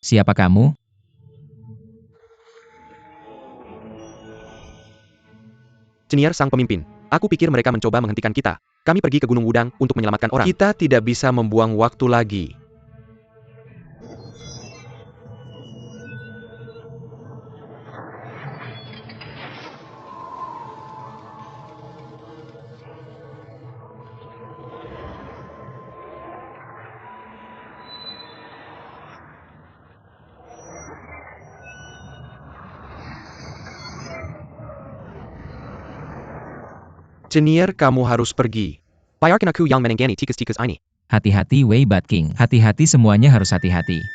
Siapa kamu? Cenier sang pemimpin. Aku pikir mereka mencoba menghentikan kita. Kami pergi ke Gunung Wudang untuk menyelamatkan orang. Kita tidak bisa membuang waktu lagi. Cenier, kamu harus pergi. Biarkan aku yang menangani tikus-tikus ini. Hati-hati Wei Bat King. Hati-hati, semuanya harus hati-hati.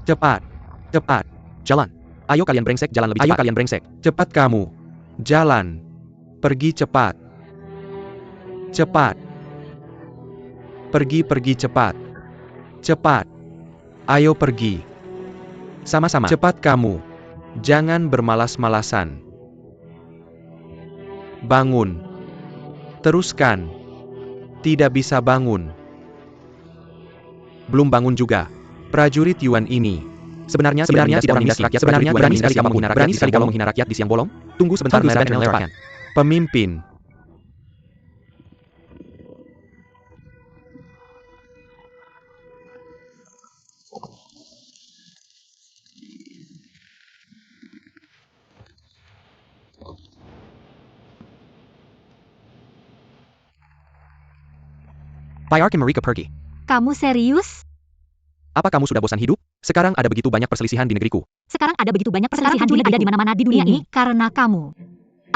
Cepat. Cepat. Jalan. Ayo kalian brengsek, jalan lebih cepat. Ayo kalian brengsek. Cepat kamu. Jalan. Pergi cepat. Cepat. Pergi cepat. Cepat. Ayo pergi. Sama-sama. Cepat kamu. Jangan bermalas-malasan. Bangun. Teruskan. Tidak bisa bangun. Belum bangun juga. Prajurit Yuan ini sebenarnya tidak menindas rakyat. Sebenarnya berani sekali kamu menghina rakyat di siang bolong. Tunggu sebentar, mereka cepat. Pemimpin. Biarkan mereka pergi. Kamu serius? Apa kamu sudah bosan hidup? Sekarang ada begitu banyak perselisihan di negeriku. Sekarang ada begitu banyak perselisihan di negeriku. Ada di mana-mana di dunia ini karena kamu.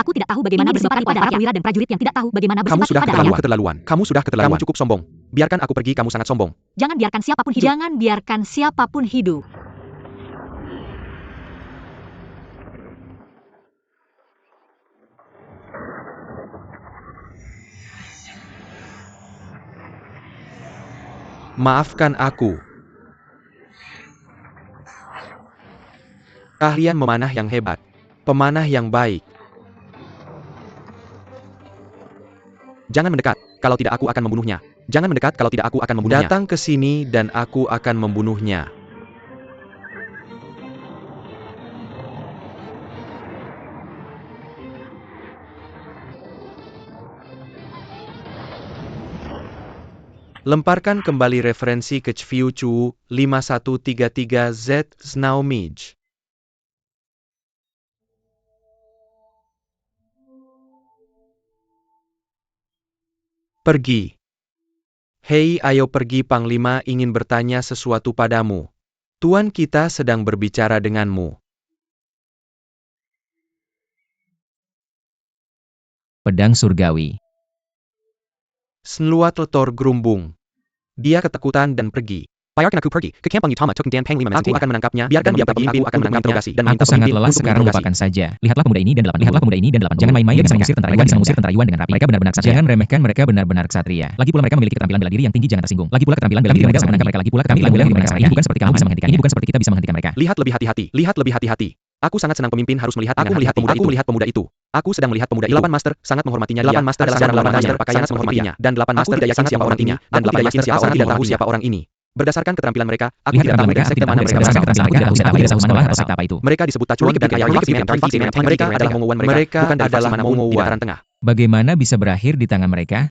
Aku tidak tahu bagaimana bersimpati pada para perwira dan prajurit yang tidak tahu bagaimana Kamu bersimpati sudah pada rakyat. keterlaluan. Kamu sudah keterlaluan. Kamu cukup sombong. Biarkan aku pergi, kamu sangat sombong. Jangan biarkan siapapun hidup. Jangan biarkan siapapun hidup. Maafkan aku. Keahlian memanah yang hebat. Pemanah yang baik. Jangan mendekat, kalau tidak aku akan membunuhnya. Jangan mendekat, kalau tidak aku akan membunuhnya. Datang ke sini dan aku akan membunuhnya. Lemparkan kembali referensi ke Chviu Chu 5133Z Snaumij. Pergi. Hei, ayo pergi, Panglima ingin bertanya sesuatu padamu. Tuan kita sedang berbicara denganmu. Pedang surgawi. Senluat letor gerumbung. Dia ketakutan dan pergi. Biarkan aku pergi ke kamp Utama Tukang Dan Panglima. Aku akan menangkapnya. Biarkan dia pergi. Aku akan menangkapnya. Dan Aku sangat lelah sekarang, lupakan saja. Lihatlah pemuda ini dan delapan. Jangan main-main dengan mengusir tentara Yuan dengan rapi. Mereka benar-benar ksatria. Jangan remehkan, mereka benar-benar ksatria. Lagi pula mereka memiliki keterampilan bela diri yang tinggi, jangan tersinggung. Lagi pula keterampilan bela diri mereka bisa menangkap mereka. Lagi pula keterampilan bela diri mereka. Ini bukan seperti kamu bisa menghentikan. Ini bukan seperti kita bisa menghentikan mereka. Lihat lebih hati-hati. Lihat lebih hati-hati. Aku sangat senang pemimpin harus melihat pemuda itu. Aku sedang melihat pemuda itu. 8 master sangat menghormatinya. 8 master adalah 8 master pakaian sangat menghormatinya. Dan 8 master tidak yakin siapa orang ini. Dan 8 master tidak tahu siapa orang ini. Berdasarkan keterampilan mereka, aku tidak tahu brengsek di mana mereka berasal. Mereka disebut Tacuan dan Ayah Foxy. Mereka adalah Mongowan mereka, bukan dari mana Mongowan di dataran tengah. Bagaimana bisa berakhir di tangan mereka?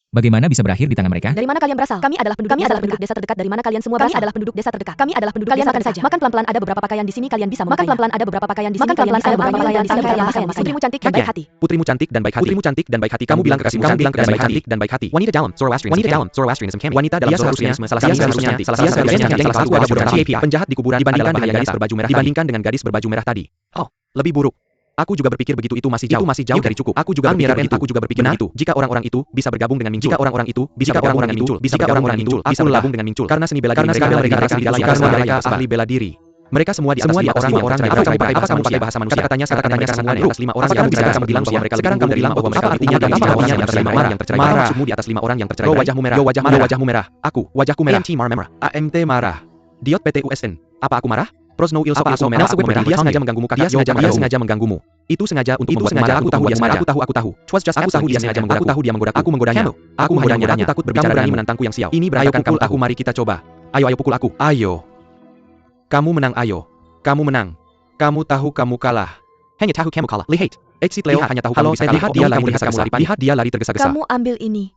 Bagaimana bisa berakhir di tangan mereka? Dari mana kalian berasal? Kami adalah penduduk desa terdekat. Dari mana kalian semua berasal? Kami adalah penduduk desa terdekat. Kami adalah penduduk desa terdekat. Makan pelan-pelan, ada beberapa pakaian di sini kalian bisa memakai. Makan pelan-pelan, ada beberapa pakaian di sini kalian bisa memakai. Putrimu cantik dan baik hati. Putrimu cantik dan baik hati. Putrimu cantik dan baik hati. Kamu bilang kekasihmu cantik dan baik hati. Wanita dalam Zoroastrianism Kami. Wanita dalam Zoroastrianism salah satu cantik. Salah satu adalah penjahat di kuburan dibandingkan dengan gadis berbaju merah tadi. Oh, lebih buruk. Aku juga berpikir begitu, itu masih jauh dari cukup. Aku juga berpikir begitu. Jika orang-orang itu bisa bergabung dengan Mincul. Jika orang-orang itu bisa bergabung dengan Mincul. Aku bergabung dengan Mincul. Karena seni bela diri mereka ahli bela diri. Mereka semua di atas 5 orang yang tercerai. Apa kamu pakai bahasa manusia? Kata-katanya semua di atas 5 orang yang tercerai. Kamu bilang bahwa mereka sekarang kamu bilang bahwa mereka artinya dari 5 orang yang tercerai. Apa maksudmu di atas 5 orang yang tercerai? Wajahmu merah. Wajahmu merah. Wajahku merah. AMT marah. Diot PTUSN. Apa aku marah? Prosno Ilso apa aku merah? Dia sengaja mengganggumu kakak. Dia sengaja mengganggumu. Itu sengaja untuk membuatmu marah. Aku tahu. Aku tahu dia sengaja menggodaku. Aku tahu dia menggodaku. Aku menggodanya. Aku menggodanya. Aku takut berbicara denganmu. Menantangku yang sial. Ini berantakan kamu. Aku mari kita coba. Ayo pukul aku. Ayo. Kamu menang ayo. Kamu menang. Kamu tahu kamu kalah. Hanya tahu kamu kalah. Lihat. Exit Leo hanya tahu kamu bisa kalah. Lihat dia lari tergesa-gesa. Kamu ambil ini.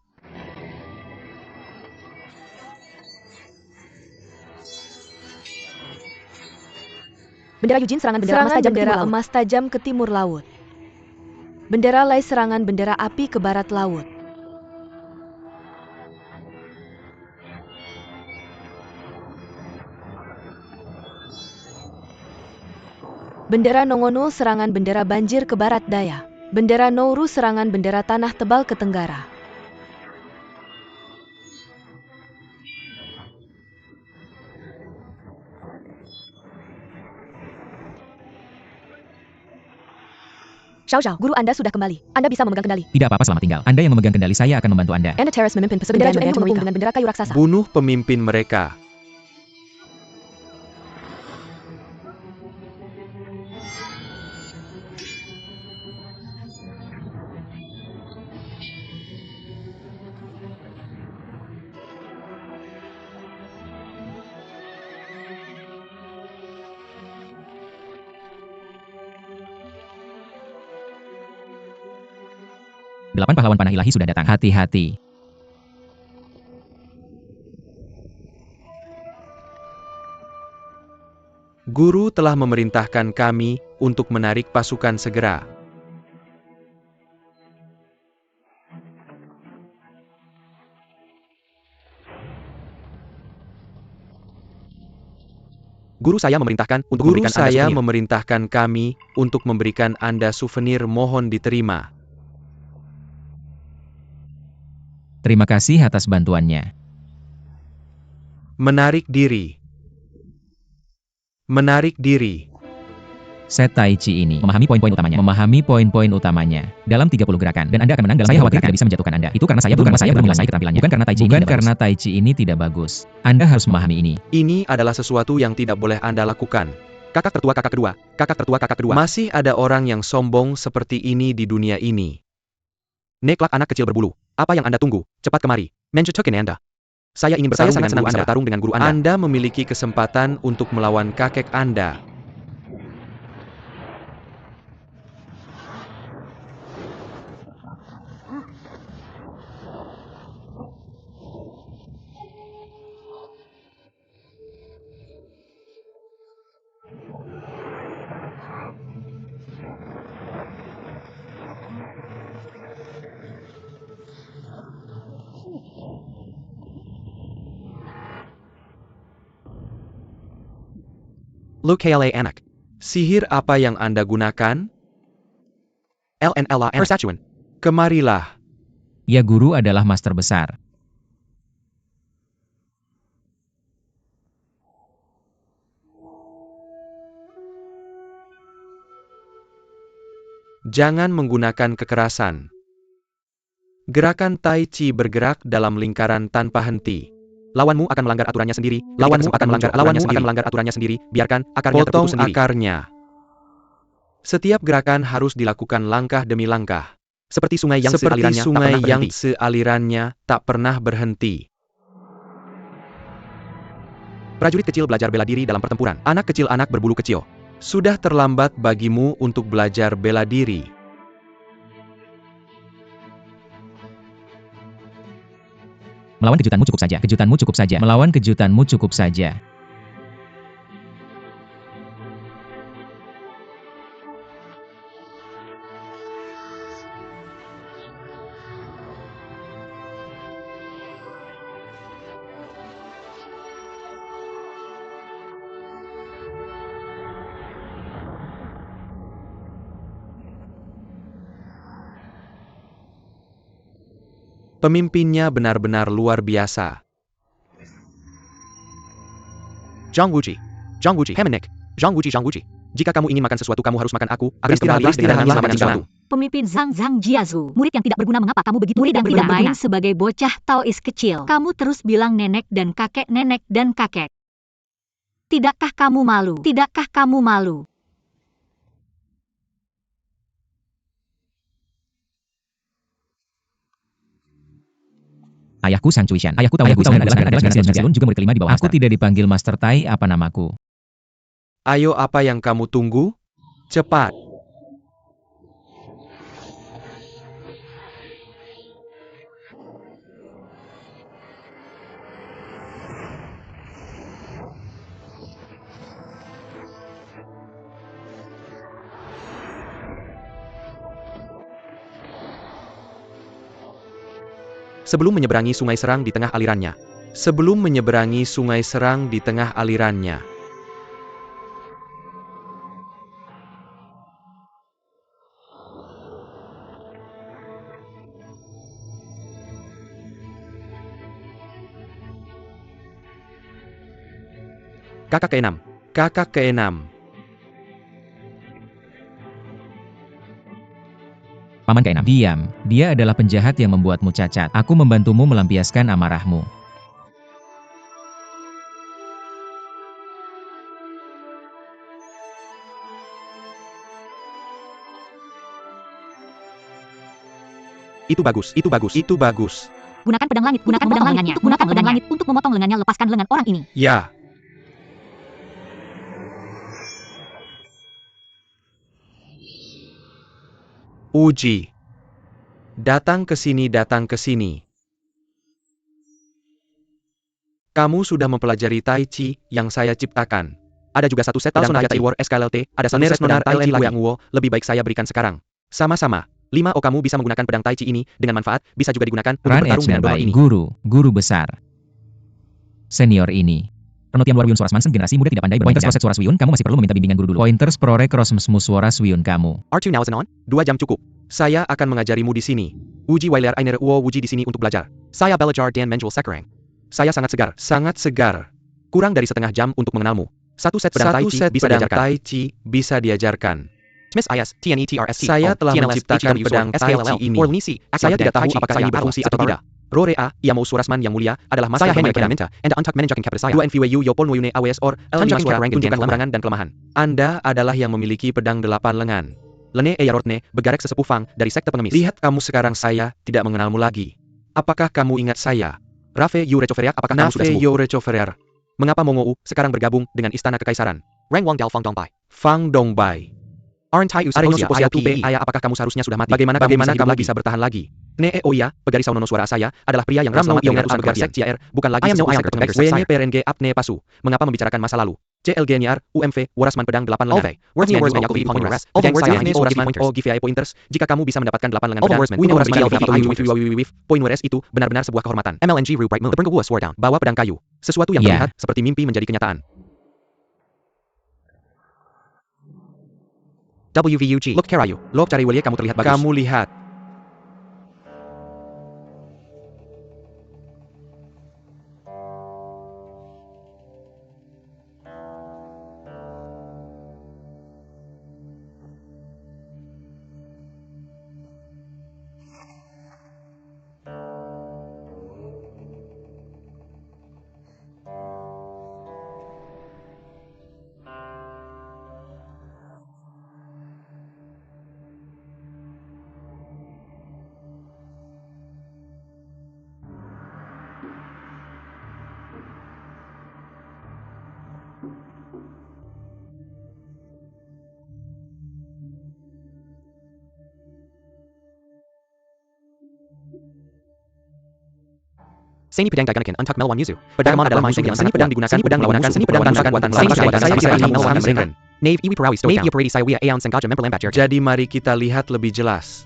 Bendera Yujin serangan bendera emas tajam ke timur laut. Bendera Lai serangan bendera api ke barat laut. Bendera Nongono serangan bendera banjir ke barat daya. Bendera Nouru serangan bendera tanah tebal ke tenggara. Xiao, guru Anda sudah kembali. Anda bisa memegang kendali. Tidak apa-apa, selamat tinggal. Anda yang memegang kendali, saya akan membantu Anda. Anda Teras memimpin pasukan bendera Juenu mengepung dengan bendera kayu raksasa. Bunuh pemimpin mereka. Delapan pahlawan panah ilahi sudah datang. Hati-hati. Guru telah memerintahkan kami untuk menarik pasukan segera. Guru saya memerintahkan kami untuk memberikan Anda souvenir, mohon diterima. Terima kasih atas bantuannya. Menarik diri. Menarik diri. Set Tai Chi ini memahami poin-poin utamanya dalam 30 gerakan, dan Anda akan menang dalam. Saya khawatir tidak bisa menjatuhkan Anda. Itu karena saya belum menguasai keterampilannya. Bukan karena Tai Chi ini tidak bagus. Anda harus memahami ini. Ini adalah sesuatu yang tidak boleh Anda lakukan. Kakak tertua kakak kedua. Masih ada orang yang sombong seperti ini di dunia ini. Neklak anak kecil berbulu. Apa yang Anda tunggu? Cepat kemari. Mencecokin Anda. Saya ingin bertarung dengan guru Anda. Anda memiliki kesempatan untuk melawan kakek Anda. Look anak. Sihir apa yang Anda gunakan? LNLA Persatuan. Kemarilah. Ya, guru adalah master besar. Jangan menggunakan kekerasan. Gerakan Tai Chi bergerak dalam lingkaran tanpa henti. Lawanmu akan melanggar aturannya sendiri. Lawanmu akan melanggar aturannya sendiri. Biarkan akarnya terputus sendiri. Akarnya. Setiap gerakan harus dilakukan langkah demi langkah. Seperti sungai yang sealirannya tak pernah berhenti. Prajurit kecil belajar bela diri dalam pertempuran. Anak kecil, anak berbulu kecil. Sudah terlambat bagimu untuk belajar bela diri. Melawan kejutanmu cukup saja. Melawan kejutanmu cukup saja. Pemimpinnya benar-benar luar biasa. Zhang Wuji, Hamenik, Zhang Wuji. Jika kamu ingin makan sesuatu, kamu harus makan aku. Akan kembali dengan nangis makan sesuatu. Pemimpin Zhang Jiazu, murid yang tidak berguna, mengapa kamu begitu murid yang tidak bermain sebagai bocah Taois kecil? Kamu terus bilang nenek dan kakek. Tidakkah kamu malu? Tidakkah kamu malu? Ayahku Sang Chuishan. Ayahku tahu adalah Silun juga murid kelima di bawah. Aku tidak dipanggil Master Tai, apa namaku? Ayo, apa yang kamu tunggu? Cepat. Sebelum menyeberangi Sungai Serang di tengah alirannya. Kakak keenam. Paman keenam. Diam. Dia adalah penjahat yang membuatmu cacat. Aku membantumu melampiaskan amarahmu. Itu bagus. Gunakan pedang langit untuk memotong lengannya. Lepaskan lengan orang ini. Ya. Uji. Datang ke sini. Kamu sudah mempelajari Tai Chi yang saya ciptakan. Ada juga satu set pedang Tai Chi War SKLT, ada satu set pedang Tai Chi Liang Wo, lebih baik saya berikan sekarang. Sama-sama. 5 kamu bisa menggunakan pedang Tai Chi ini dengan manfaat, bisa juga digunakan untuk bertarung dengan donor ini. Guru besar. Senior ini. Penelitian luar Wiyun Suara Mansen generasi muda tidak pandai bermain. Pointers proses suara Wiyun, kamu masih perlu meminta bimbingan guru dulu. Pointers prorek rosmsmu suara Wiyun kamu. R2 now is on? 2 jam cukup. Saya akan mengajarimu di sini. Uji Wailer Ainer Uo Wuji di sini untuk belajar. Saya belajar dan menjual sekarang. Saya sangat segar. Kurang dari setengah jam untuk mengenalmu. Satu set pedang Tai Chi bisa diajarkan. Saya telah menciptakan pedang Tai Chi ini. Saya tidak tahu apakah ini berfungsi atau tidak. Rorea, Yamo Surasman yang mulia, adalah master pemain pedang. Anda untak menenjakin kapital saya. Dua NVWU Yopol Noyune AWS or tunjukkan kemenangan dan kelemahan. Anda adalah yang memiliki pedang 8 lengan. Lene Eyarortne, Begarek sesepuh Fang, dari sekte pengemis. Lihat kamu sekarang, saya tidak mengenalmu lagi. Apakah kamu ingat saya? Rafe Yu Recoveriak, apakah kamu sudah sembuh? Mengapa Mongou sekarang bergabung dengan Istana Kekaisaran? Rang Wang Dao Fang Dongbai. Areno Suposia Tupe, ayah, apakah kamu seharusnya sudah mati? Bagaimana kamu bisa bertahan lagi? Ne Oya, Pegari Saunono suara saya, adalah pria yang selamat dengan urusan Bersek CR, bukan lagi sekte pengemis. Wene PRNG Apne Pasu, mengapa membicarakan masa lalu? CLG Niar, UMV, Warasman pedang 8 lengan. Words banyak lebih pointers. Gang saya ini Warasman O GVI pointers. Jika kamu bisa mendapatkan 8 lengan pedang, pointers itu benar-benar sebuah kehormatan. MLNG Ru Bright Moon, bawa pedang kayu. Sesuatu yang terlihat seperti mimpi menjadi kenyataan. WVUG. Look Karayu. Look cari William, kamu terlihat bagus. Kamu lihat. Seni pedang Gaganakin, Untuck Melwan Yuzu. Pedang adalah musuh yang seni pedang digunakan, seni pedang melakukan kekuatan melawan Nave Iwi Perawi Stow Down. Paradi Saiwia Aeon Sengaja memperlambat jarak. Jadi mari kita lihat lebih jelas.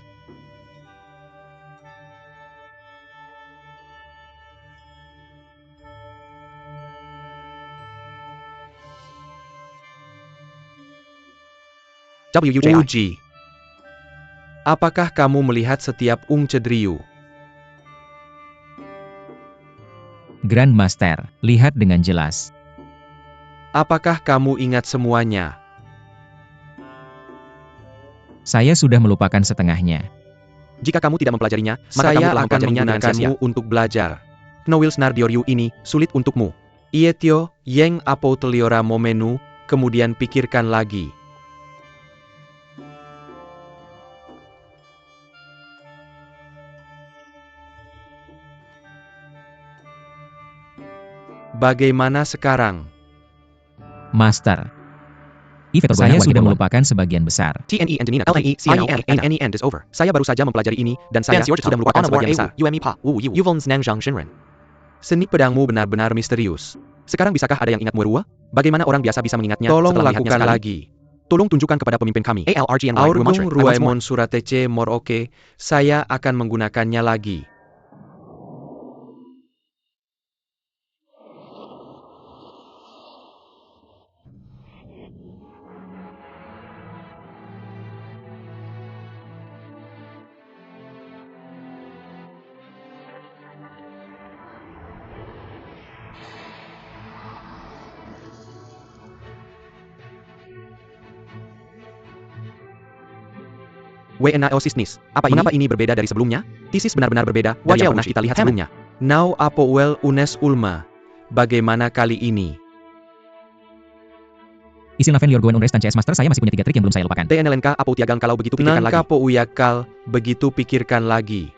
Uji. Apakah kamu melihat setiap Cedriu? Grandmaster, lihat dengan jelas. Apakah kamu ingat semuanya? Saya sudah melupakan setengahnya. Jika kamu tidak mempelajarinya, maka kamu telah akan mempelajarinya dengan sia-sia. untuk belajar. Knowil Snardioryu ini sulit untukmu. Ietyo, Yeng Apoteliora Momenu, kemudian pikirkan lagi. Bagaimana sekarang? Master. Saya sudah melupakan sebagian besar. TNE and Janina, LNE, CNE, and NE is over. Saya baru saja mempelajari ini, dan saya sudah melupakan sebagian besar. Seni pedangmu benar-benar misterius. Sekarang bisakah ada yang ingat Muerua? Bagaimana orang biasa bisa mengingatnya Tolong setelah melihatnya lakukan sekali? lagi. Tolong tunjukkan kepada pemimpin kami. Aurgung Ruaemon Suratece Moroke, saya akan menggunakannya lagi. WNAO Sisnis, mengapa ini berbeda dari sebelumnya? Tisis benar-benar berbeda dari yang pernah kita lihat sebelumnya. Now Apowell Unes Ulma. Bagaimana kali ini? Isil Naven Yorgoen Unres dan CS Master, saya masih punya 3 trik yang belum saya lupakan. TNLNK Apo Tiagang kalau begitu pikirkan lagi. Nangka Po Uyakal, begitu pikirkan lagi.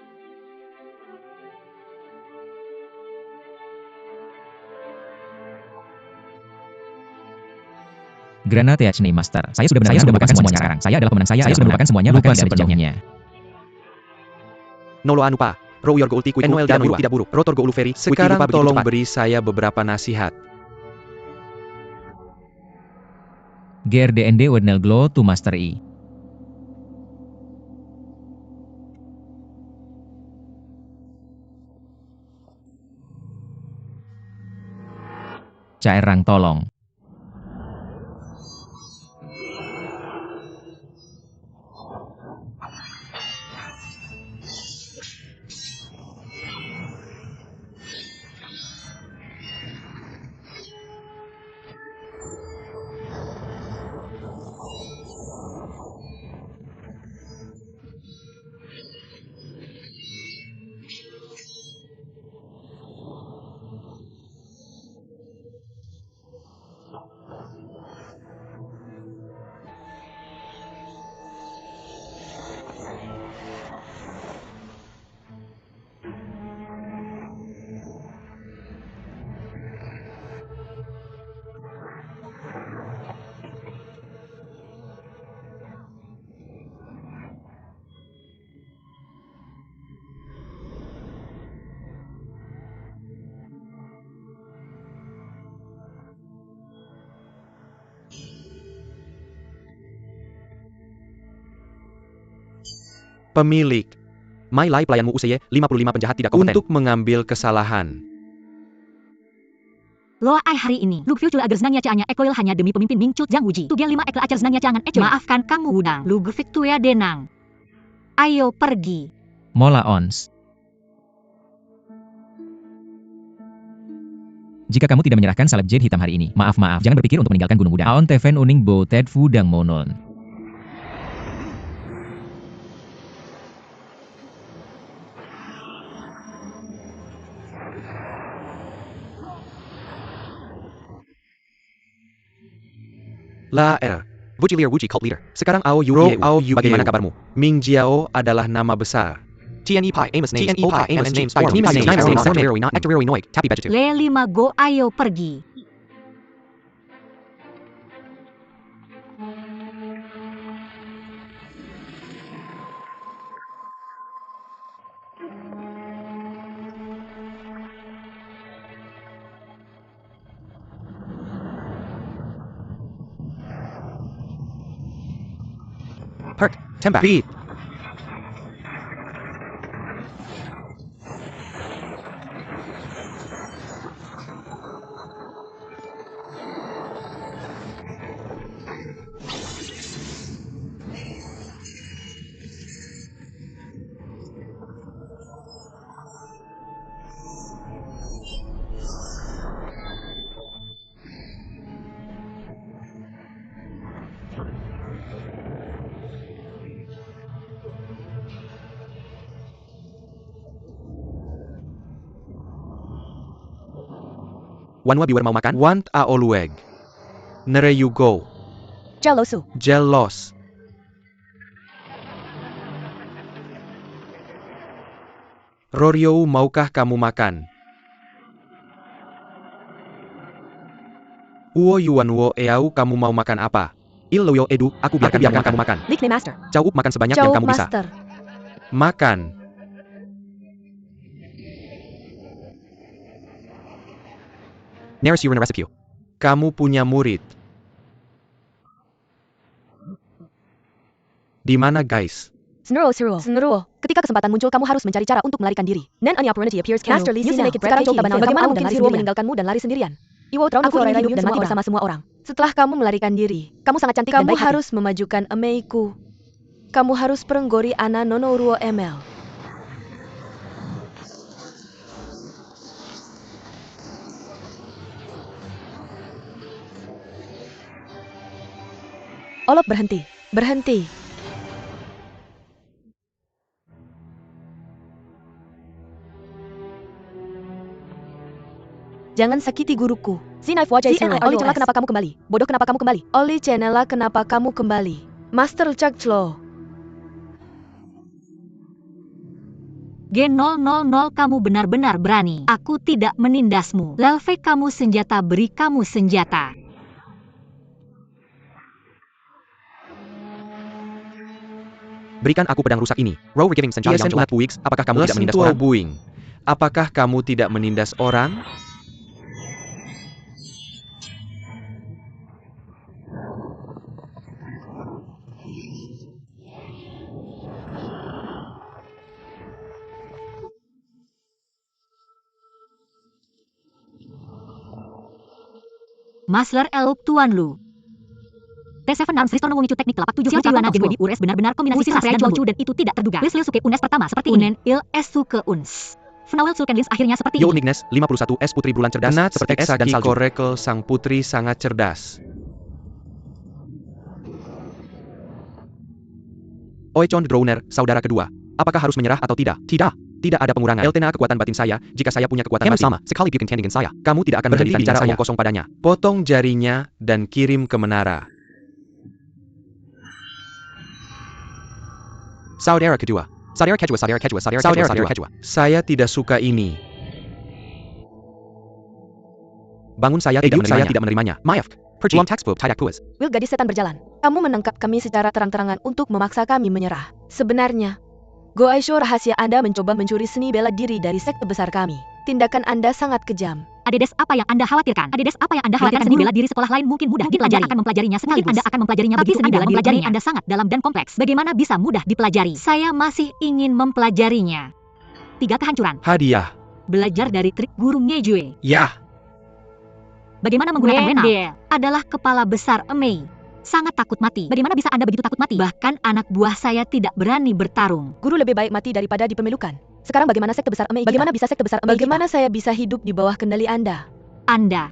Granate Achne Master. Saya sudah benar-benar melupakan semuanya sekarang. Saya adalah pemenang. Saya sudah melupakan semuanya bahkan tidak sepenuhnya. Nolo Anupa, Ro Yorgo Ulti Kuiku, Noel dan Danura. tidak buruk. Rotor Go Uluferi, Sekarang tolong beri saya beberapa nasihat. GRDND Wednel Glow to Master E. Cairang tolong. Pemilik, Mai Lai pelayanmu UCY, 55 penjahat tidak kompeten. untuk mengambil kesalahan. Loa ai hari ini, Lugfiu cula agar senangnya caanya ekoil hanya demi pemimpin Ming Chu Jiang Wuji. Tugia 5 ekla acar senangnya cangan ecoy. Maafkan kamu Wudang, Lugfik tuya denang. Ayo pergi. Mola Ons. Jika kamu tidak menyerahkan salep jade hitam hari ini, maaf, jangan berpikir untuk meninggalkan Gunung Udang. Aon Teven Uning Bo Ted Fu Dang Monon. La Er, Wujilir Wuji Cult Leader. Sekarang Ao Yu Ro Yeu. Ao Yu Bagaimana Yeu. kabarmu? Ming Jiao adalah nama besar. TNE Pi Amos Names, TNE Pi Amos Names, Fire Team Names, Names, Names, Names, Actorary Noik, Tappy Vegetable. Le 5 go ayo pergi. Perk, Temba. Beat. Wanwa biwer mau makan? Want a olweg. Nere you go. Jalosu. Jelos. Roryou, maukah kamu makan? Uo yuan wo eau, kamu mau makan apa? Il loyo edu, aku biarkan kamu makan. Nickname Master. Caup makan sebanyak yang Chow kamu bisa. Master. Makan. Nearest urine recipe. Kamu punya murid. Di mana guys? Senruo. Ketika kesempatan muncul, kamu harus mencari cara untuk melarikan diri. Then any opportunity appears. Master Lee Sinai. Sekarang coba banau. Bagaimana mungkin Siruo meninggalkanmu dan lari sendirian? Aku ingin hidup bersama semua orang. Setelah kamu melarikan diri, kamu sangat cantik dan baik hati. Kamu harus memajukan Emeiku. Kamu harus perenggori Ana Nono Ruo ML. Olop berhenti. Jangan sakiti guruku. Zinai Fuajai Senruo. Oli Cenela, kenapa kamu kembali? Bodoh, kenapa kamu kembali? Oli Cenela, kenapa kamu kembali? Master Chakchlo. G000, kamu benar-benar berani. Aku tidak menindasmu. Lelve, kamu senjata, beri kamu senjata. Berikan aku pedang rusak ini. Row Giving Senjata yang Ulat Weeks, apakah kamu tidak menindas orang? Buing. Apakah kamu tidak menindas orang? Master Eluk Tuan Lu. T7 Arms Ristono mengicu teknik telapak 7 Xiao Jiwana Genwei Ures benar-benar kombinasi sastra dan lucu dan itu tidak terduga. Wisliu Suke Unes pertama seperti Unen Il S Suke Uns. Fnawel Sulkenlins akhirnya seperti Yo ini. Nignes, 51 S putri bulan cerdas, Nat seperti es dan Exaki salju. Korekel, sang putri sangat cerdas. Oechon Drowner, saudara kedua. Apakah harus menyerah atau tidak? Tidak ada pengurangan. Eltena kekuatan batin saya, jika saya punya kekuatan batin sama, sekali you contend dengan saya, kamu tidak akan menjadi bicara omong kosong padanya. Potong jarinya dan kirim ke menara. Saudara kedua. Saudara kedua. Saya tidak suka ini. Bangun, saya tidak menerimanya. Maaf. Perjuang textbook tidak puas. Will, gadis setan berjalan. Kamu menangkap kami secara terang-terangan untuk memaksa kami menyerah. Sebenarnya, Go Aisho, rahasia Anda mencoba mencuri seni bela diri dari sekte besar kami. Tindakan Anda sangat kejam. Adedes, apa yang Anda khawatirkan? Seni bela diri sekolah lain mungkin mudah dipelajari. Anda akan mempelajarinya sekaligus. Anda akan mempelajarinya begitu seni bela diri Anda sangat dalam dan kompleks. Bagaimana bisa mudah dipelajari? Saya masih ingin mempelajarinya. 3 kehancuran. Hadiah. Belajar dari trik guru Ngejue. Ya. Bagaimana menggunakan Wenal? Adalah kepala besar Emei. Sangat takut mati. Bagaimana bisa Anda begitu takut mati? Bahkan anak buah saya tidak berani bertarung. Guru lebih baik mati daripada dipemilukan. Sekarang bagaimana sekte besar Emei kita? Bagaimana bisa sekte besar Emei Bagaimana saya bisa hidup di bawah kendali Anda? Anda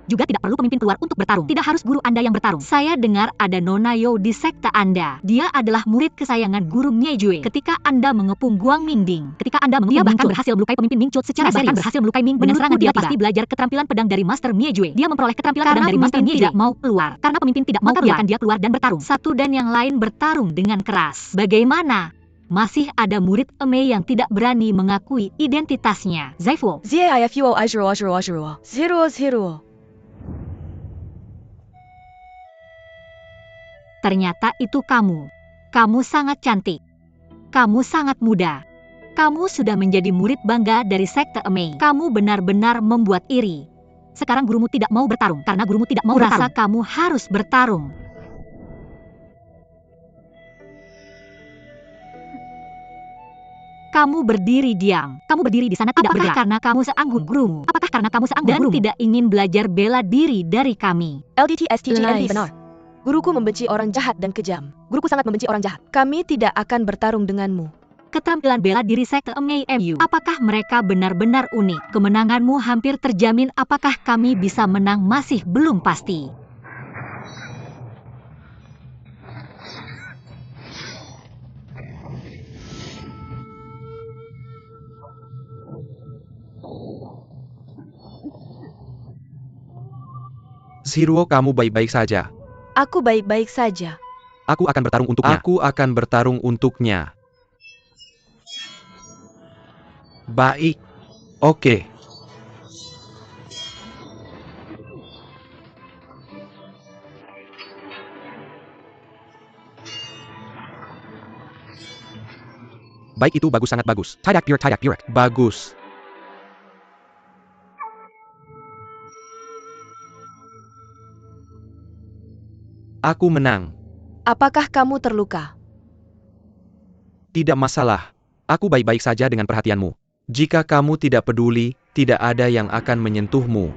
juga tidak perlu pemimpin keluar untuk bertarung. Tidak harus guru Anda yang bertarung. Saya dengar ada Nona Yo di sekte Anda. Dia adalah murid kesayangan guru Ngejue. Ketika Anda mengepung Guang Mingding, dia bahkan berhasil melukai pemimpin Mingcut secara serius. Dengan serangan dia pasti belajar keterampilan pedang dari Master Ngejue. Dia memperoleh keterampilan pedang dari Master Ngejue. Tidak mau keluar. Karena pemimpin tidak mau, biarkan dia keluar dan bertarung. Satu dan yang lain bertarung dengan keras. Bagaimana? Masih ada murid Emei yang tidak berani mengakui identitasnya. Zaifuo. ZAIFUO Zero. Ternyata itu kamu. Kamu sangat cantik. Kamu sangat muda. Kamu sudah menjadi murid bangga dari sekte Emei. Kamu benar-benar membuat iri. Sekarang gurumu tidak mau bertarung. Karena gurumu tidak mau bertarung. Kurasa kamu harus bertarung. Kamu berdiri diam. Kamu berdiri di sana tidak bergerak. Karena kamu seanggun gurumu? Apakah karena kamu seanggun gurumu? Dan tidak ingin belajar bela diri dari kami? LDTSTGNB benar. Guruku membenci orang jahat dan kejam. Guruku sangat membenci orang jahat. Kami tidak akan bertarung denganmu. Keterampilan bela diri sekte Emei MU. Apakah mereka benar-benar unik? Kemenanganmu hampir terjamin. Apakah kami bisa menang? Masih belum pasti. Zero, kamu baik-baik saja. Aku baik-baik saja. Aku akan bertarung untuknya. Aku akan bertarung untuknya. Baik. Oke. Baik, itu bagus, sangat bagus. Tidak Burak. Bagus. Aku menang. Apakah kamu terluka? Tidak masalah. Aku baik-baik saja dengan perhatianmu. Jika kamu tidak peduli, tidak ada yang akan menyentuhmu.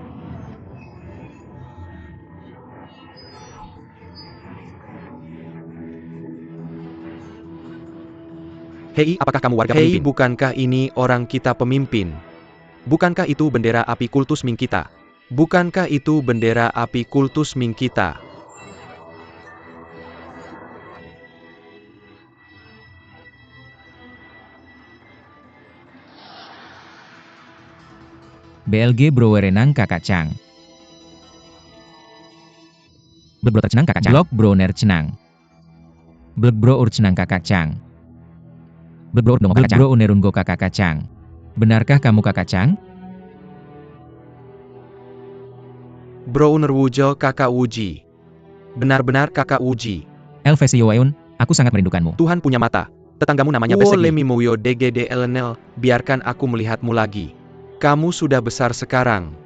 Hei, apakah kamu warga Hei, pemimpin? bukankah ini orang kita pemimpin? Bukankah itu bendera api kultus Ming kita? Bukankah itu bendera api kultus Ming kita? BLG Bro Werenang Kakak Chang. Blok Bro tercenang Kakak Chang. Blok Bro Ner cenang. Blok Bro Ur cenang Kakak Chang. Blok Bro Ur dongok Kakak Chang. Bro Unerungo Kakak Chang. Benarkah kamu Kakak Chang? Bro Unerwujo kakak Wuji. Benar-benar kakak Wuji. Elvesi Yoeun, aku sangat merindukanmu. Tuhan punya mata. Tetanggamu namanya Wo Besegi. Lemi Muyo DGD LNL, biarkan aku melihatmu lagi. Kamu sudah besar sekarang.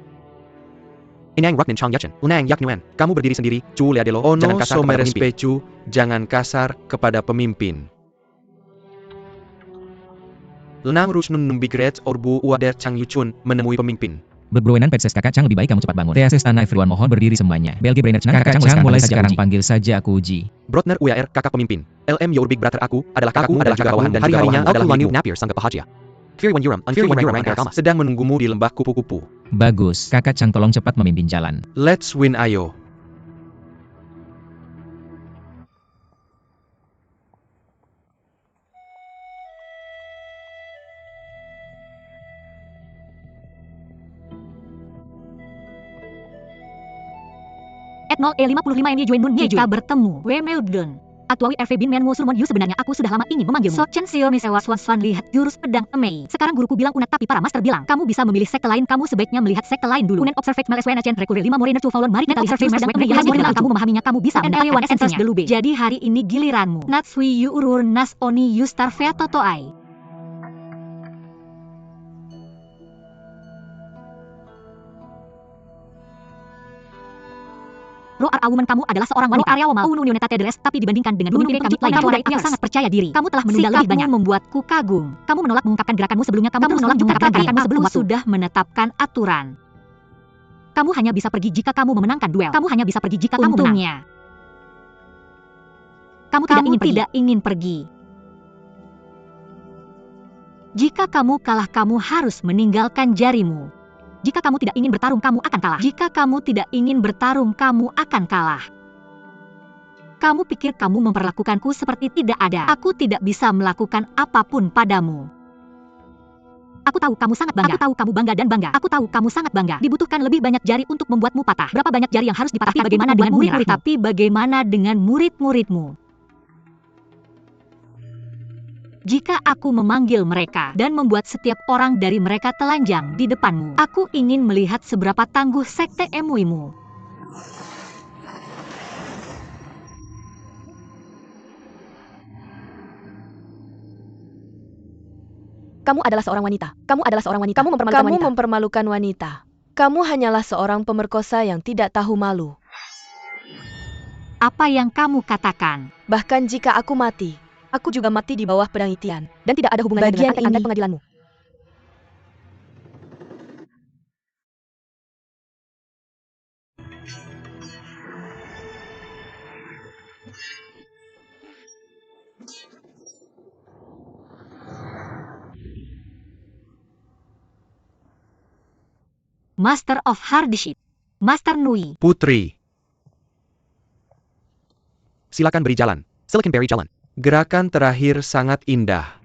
Inang Ruknin Chang Yachen. Unang Yak Nguyen. Kamu berdiri sendiri. Cu Liadelo. Ono Jangan kasar kepada someres pemimpin. pecu, jangan kasar kepada pemimpin. Lenang Rusnun Numbigret Orbu Uader Chang Yuchun, menemui pemimpin. Blok Bro Wenan Petses Kakak Chang, lebih baik kamu cepat bangun. TSS Tanah everyone, mohon berdiri semuanya. BLG Brainer cenang Kakak Chang, mulai sekarang panggil saja aku Uji. Brotner UAR, kakak pemimpin. LM Your Big Brother, aku adalah kakakmu dan juga bawahan dan hari-harinya adalah milikmu. Napier Sangga Pahajia. Kiriwan Yuram, Unkiriwan Yuram Kamas. Sedang menunggumu di lembah kupu-kupu. Bagus, Kakak Chang tolong cepat memimpin jalan. Let's win, ayo. At 0E55 NY Join Nun Jika bertemu Wemeudon Atwawi RV Bin Men Wosurmon Yu, sebenarnya aku sudah lama ingin memanggilmu. Sochen Sio Misewa Swan lihat jurus pedang Emei. Sekarang guruku bilang unat, tapi para master bilang kamu bisa memilih sekte lain, kamu sebaiknya melihat sekte lain dulu. Unen observe Males Wena Chen Rekure 5 Morena Chu Faulon, mari kita lihat jurus pedang Emei. Hasil kamu memahaminya, kamu bisa mendapatkan esensinya. Jadi hari ini giliranmu. Natsui Yu Urur Nas Oni Yu Star Fea Totoai. Ro Awuman, kamu adalah seorang wanita. Unu Yuneta Tedeles, tapi dibandingkan dengan pemimpin kami lain, kamu aku sangat percaya diri. Kamu telah menunda lebih banyak. Membuatku kagum. Kamu menolak mengungkapkan gerakanmu sebelumnya. Kamu menolak mengungkapkan gerakanmu sebelum waktu. Sudah menetapkan aturan. Kamu hanya bisa pergi jika kamu memenangkan duel. Kamu hanya bisa pergi jika kamu menang. Kamu tidak ingin pergi. Jika kamu kalah, kamu harus meninggalkan jarimu. Jika kamu tidak ingin bertarung, kamu akan kalah. Jika kamu tidak ingin bertarung, kamu akan kalah. Kamu pikir kamu memperlakukanku seperti tidak ada. Aku tidak bisa melakukan apapun padamu. Aku tahu kamu sangat bangga. Aku tahu kamu bangga dan bangga. Aku tahu kamu sangat bangga. Dibutuhkan lebih banyak jari untuk membuatmu patah. Berapa banyak jari yang harus dipatahkan? Bagaimana dengan murid-murid? Tapi bagaimana dengan murid-muridmu? Jika aku memanggil mereka dan membuat setiap orang dari mereka telanjang di depanmu, aku ingin melihat seberapa tangguh sekte emuimu. Kamu adalah seorang wanita. Kamu adalah seorang wanita. Kamu mempermalukan wanita. Kamu hanyalah seorang pemerkosa yang tidak tahu malu. Apa yang kamu katakan? Bahkan jika aku mati, aku juga mati di bawah pedang Itian, dan tidak ada hubungannya dengan angket pengadilanmu. Master of Hardship, Master Nui. Putri, Silakan beri jalan. Silakan beri jalan. gerakan terakhir sangat indah.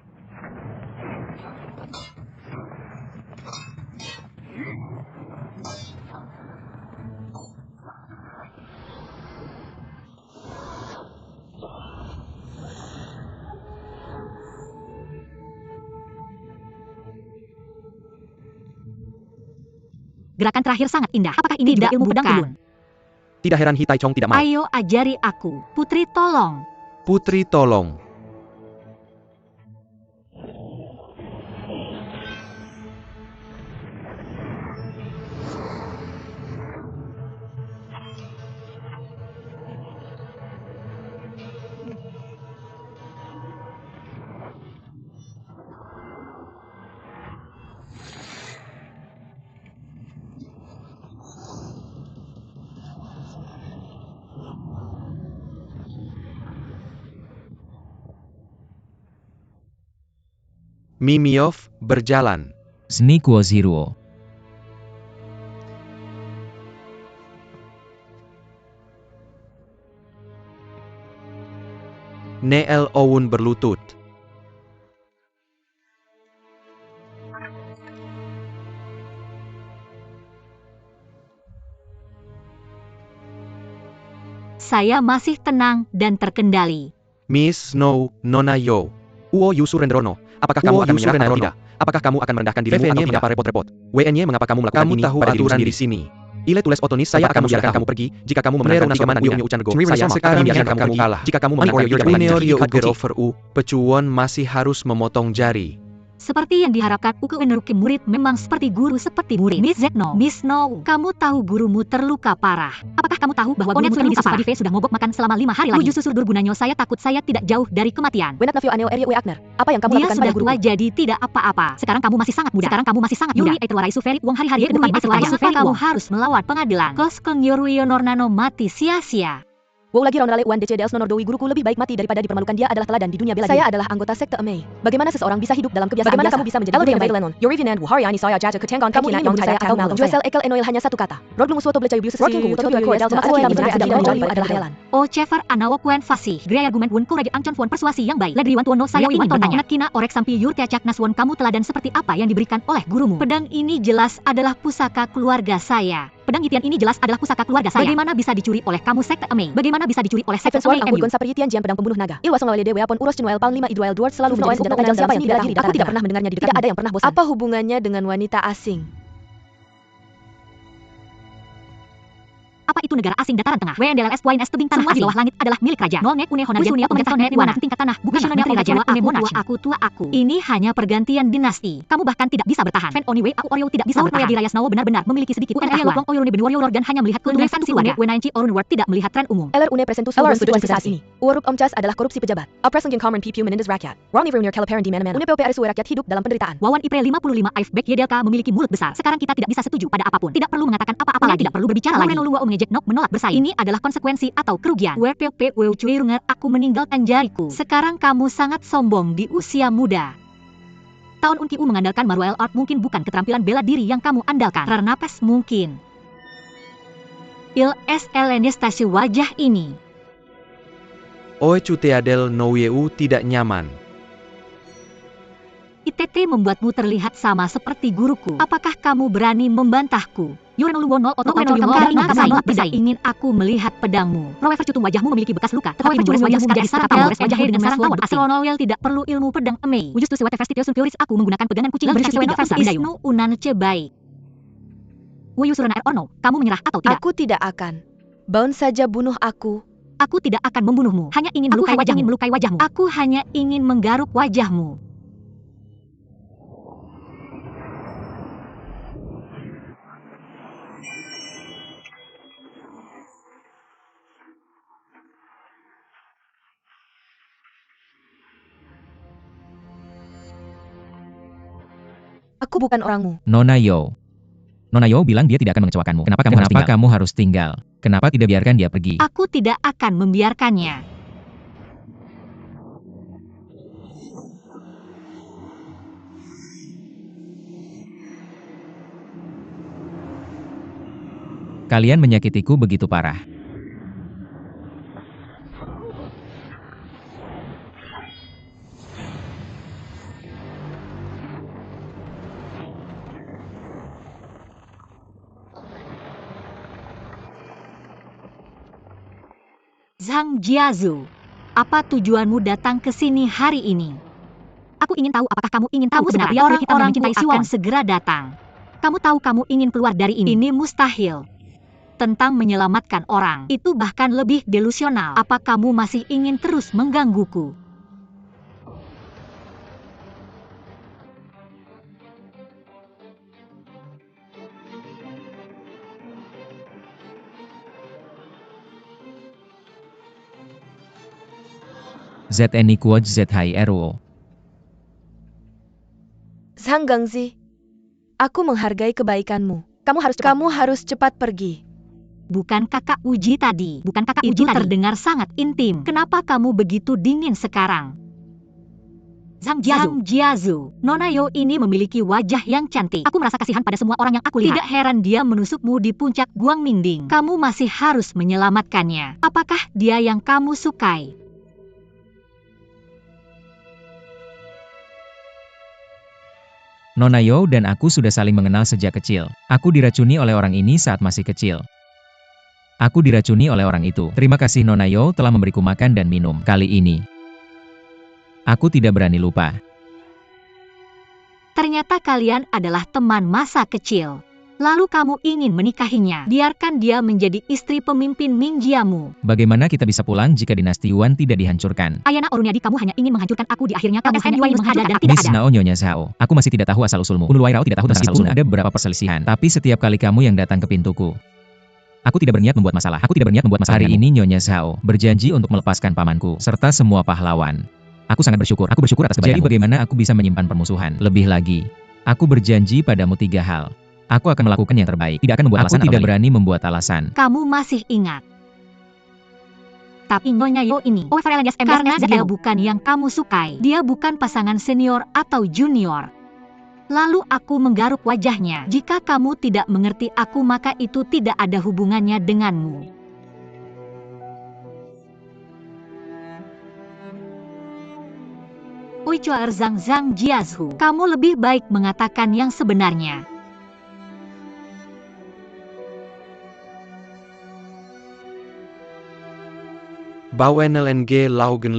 Gerakan terakhir sangat indah. Apakah ini juga ilmu pedang Kulun? Tidak heran Hitai Chong tidak mau. Ayo ajari aku. Putri tolong. Putri tolong. Mimiov berjalan. Sneak Wo Zero. Neel Oun berlutut. Saya masih tenang dan terkendali. Miss Snow, Nona Yo. Uo Yusu Renderono, apakah kamu akan menyerah atau tidak? Apakah kamu akan merendahkan dirimu atau tidak? Repot-repot. WNY mengapa kamu melakukan Kamu ini tahu pada dirimu aturan sendiri? di sini. Ile tulis otonis saya akan membiarkan kamu pergi jika kamu memenangkan pasukan Uyong Uchan Go. Saya sekarang akan membiarkan kamu kamu pergi kalah. jika kamu memenangkan pertandingan. Mineorio Ugerover U, pecuon masih harus memotong jari. Seperti yang diharapkan, Uke Ueneruki murid memang seperti guru seperti murid. Miss Zetno, Miss Snow, kamu tahu gurumu terluka parah. Apakah kamu tahu bahwa gurumu terluka parah? Sudah mogok makan selama 5 hari lagi. 7 susur Durgunanyo, saya takut saya tidak jauh dari kematian. Wenat Navio Aneo Eri Ue Agner. Apa yang kamu Dia lakukan sudah pada guru? tua jadi tidak apa-apa. Sekarang kamu masih sangat muda. Yuri Aitwarai Suferi Wong hari-hari ke depan masih panjang. Kamu harus melawan pengadilan. Koskeng Yoruyo Nornano mati sia-sia. Wow lagi Ronrale Uan DCDS Nonordoi guruku lebih baik mati daripada dipermalukan. Dia adalah teladan di dunia bela diri. Saya adalah anggota sekte Amei. Bagaimana seseorang bisa hidup dalam kebiasaan Bagaimana biasa? kamu bisa menjadi Elo guru yang Devin baik? Lenon, Yuri Vinan Wuhari Ani Saya Jata Ketengan Kamu Kekina ingin Yong membunuh Saya saya atau atau malum. malum Joesel Ekel Enoil hanya satu kata. Rodlung Suoto Blecai Biusus Rocky Wuto Tio Kuel Dalma Aku yang tidak adalah hayalan. Anawo Kuen Fasih. Gray argumen Wun Kuredi Angchon Fuan persuasi yang baik. Ledri Wan Tuono saya ingin bertanya. Kina Orek Sampi Yur Tiacak Naswon kamu teladan seperti apa yang diberikan oleh gurumu? Pedang ini jelas adalah pusaka keluarga saya. Pedang Itian ini jelas adalah pusaka keluarga saya. Bagaimana bisa dicuri oleh kamu sekte Amei? Bagaimana bisa dicuri oleh sekte Stephen Sword Amei Anggun Saperitian Jian pedang pembunuh naga. Ilwasong Lawale Dewa pun Uros Cenuel Pang 5 Idwell Dward selalu menjadi senjata tajam siapa yang tidak diri. Aku tidak pernah mendengarnya di dekat. Tidak ada yang pernah bosan. Apa hubungannya dengan wanita asing? Apa itu negara asing dataran tengah? WNDLS YNS tebing tanah semua di bawah langit adalah milik raja. Nolnek une honajan Wisunia pemerintah nek wana tingkat tanah bukan menteri raja. Tua aku. Ini hanya pergantian dinasti. Kamu bahkan tidak bisa bertahan. Fan Oniwe aku Oreo tidak bisa bertahan. Di Rayasnawa benar-benar memiliki sedikit pengetahuan. Lobong Oyone Ben Warrior dan hanya melihat keuntungan sang siluan. Wenanci Orunward tidak melihat tren umum. LR Une Presentus Luar situasi saat ini. Urup Omcas adalah korupsi pejabat. Opres Lengkin Common Pipu Menendez rakyat. Ronnie Vernier Caliparan di mana-mana. Une POPRS rakyat hidup dalam penderitaan. Wawan Ipre 55 Aifbek Yedelka memiliki mulut besar. Sekarang kita tidak bisa setuju pada apapun. Tidak perlu mengatakan apa-apa lagi. Tidak perlu berbicara lagi. Renolua Omngejek Nok menolak bersaing. Ini adalah konsekuensi atau kerugian. Aku meninggalkan jariku. Sekarang kamu sangat sombong di usia muda. Tahun Unkiu mengandalkan martial art mungkin bukan keterampilan bela diri yang kamu andalkan. Rernapes mungkin. Stasi wajah ini. Oecuteadel Noyeu tidak nyaman. ITT membuatmu terlihat sama seperti guruku. Apakah kamu berani membantahku? Tidak ingin aku melihat pedangmu. Rowever cutung wajahmu memiliki bekas luka, tetapi memberes wajahmu menjadi sarap memberes wajahmu dengan sarang tawon asing. Noel tidak perlu ilmu pedang Amei. Wujud tu sewet versi Teosun aku menggunakan pegangan kucing bersyukur versi Isnu Unan Cebai. Wuyusuran Air Ono, kamu menyerah atau tidak? Aku tidak akan. Bound saja bunuh aku. Aku tidak akan membunuhmu. Hanya ingin melukai wajahmu. Aku hanya ingin menggaruk wajahmu. Aku bukan orangmu. Nona Yo. Nona Yo bilang dia tidak akan mengecewakanmu. Kenapa kamu harus tinggal? Kenapa tidak biarkan dia pergi? Aku tidak akan membiarkannya. Kalian menyakitiku begitu parah. Zhang Jiazu, apa tujuanmu datang ke sini hari ini? Aku ingin tahu apakah kamu ingin tahu sebenarnya orang-orang mencintai akan segera datang. Kamu tahu kamu ingin keluar dari ini. Ini mustahil. Tentang menyelamatkan orang, itu bahkan lebih delusional. Apa kamu masih ingin terus menggangguku? ZNI Quad ZHIRO. Zhang Gangzi, aku menghargai kebaikanmu. Kamu harus cepat pergi. Bukan kakak Uji tadi. Itu terdengar sangat intim. Kenapa kamu begitu dingin sekarang? Zhang Jiazu, Nona Yo ini memiliki wajah yang cantik. Aku merasa kasihan pada semua orang yang aku lihat. Tidak heran dia menusukmu di puncak Guangmingding. Kamu masih harus menyelamatkannya. Apakah dia yang kamu sukai? Nona Yo dan aku sudah saling mengenal sejak kecil. Aku diracuni oleh orang ini saat masih kecil. Aku diracuni oleh orang itu. Terima kasih Nona Yo telah memberiku makan dan minum. Kali ini, aku tidak berani lupa. Ternyata kalian adalah teman masa kecil. Lalu kamu ingin menikahinya. Biarkan dia menjadi istri pemimpin Mingjiamu. Bagaimana kita bisa pulang jika dinasti Yuan tidak dihancurkan? Ayana Orunyadi, kamu hanya ingin menghancurkan aku. Di akhirnya kamu hanya ingin menghancurkan aku. Miss Nao Nyonya Zhao, aku masih tidak tahu asal-usulmu. Unluai Rao tidak tahu tentang asal-usulmu. Ada beberapa perselisihan, tapi setiap kali kamu yang datang ke pintuku, aku tidak berniat membuat masalah. Hari ini Nyonya Zhao berjanji untuk melepaskan pamanku, serta semua pahlawan. Aku sangat bersyukur. Aku bersyukur atas kebaikanmu. Jadi bagaimana aku bisa menyimpan permusuhan? Lebih lagi, aku berjanji padamu 3 hal. Aku akan melakukan yang terbaik. Tidak akan membuat alasan. Aku tidak berani membuat alasan. Kamu masih ingat. Tapi Nyonya Yo ini, karena dia bukan yang kamu sukai. Dia bukan pasangan senior atau junior. Lalu aku menggaruk wajahnya. Jika kamu tidak mengerti aku, maka itu tidak ada hubungannya denganmu. Uichuar Zhang Jiazu, kamu lebih baik mengatakan yang sebenarnya. Bawenlng Laugen 5.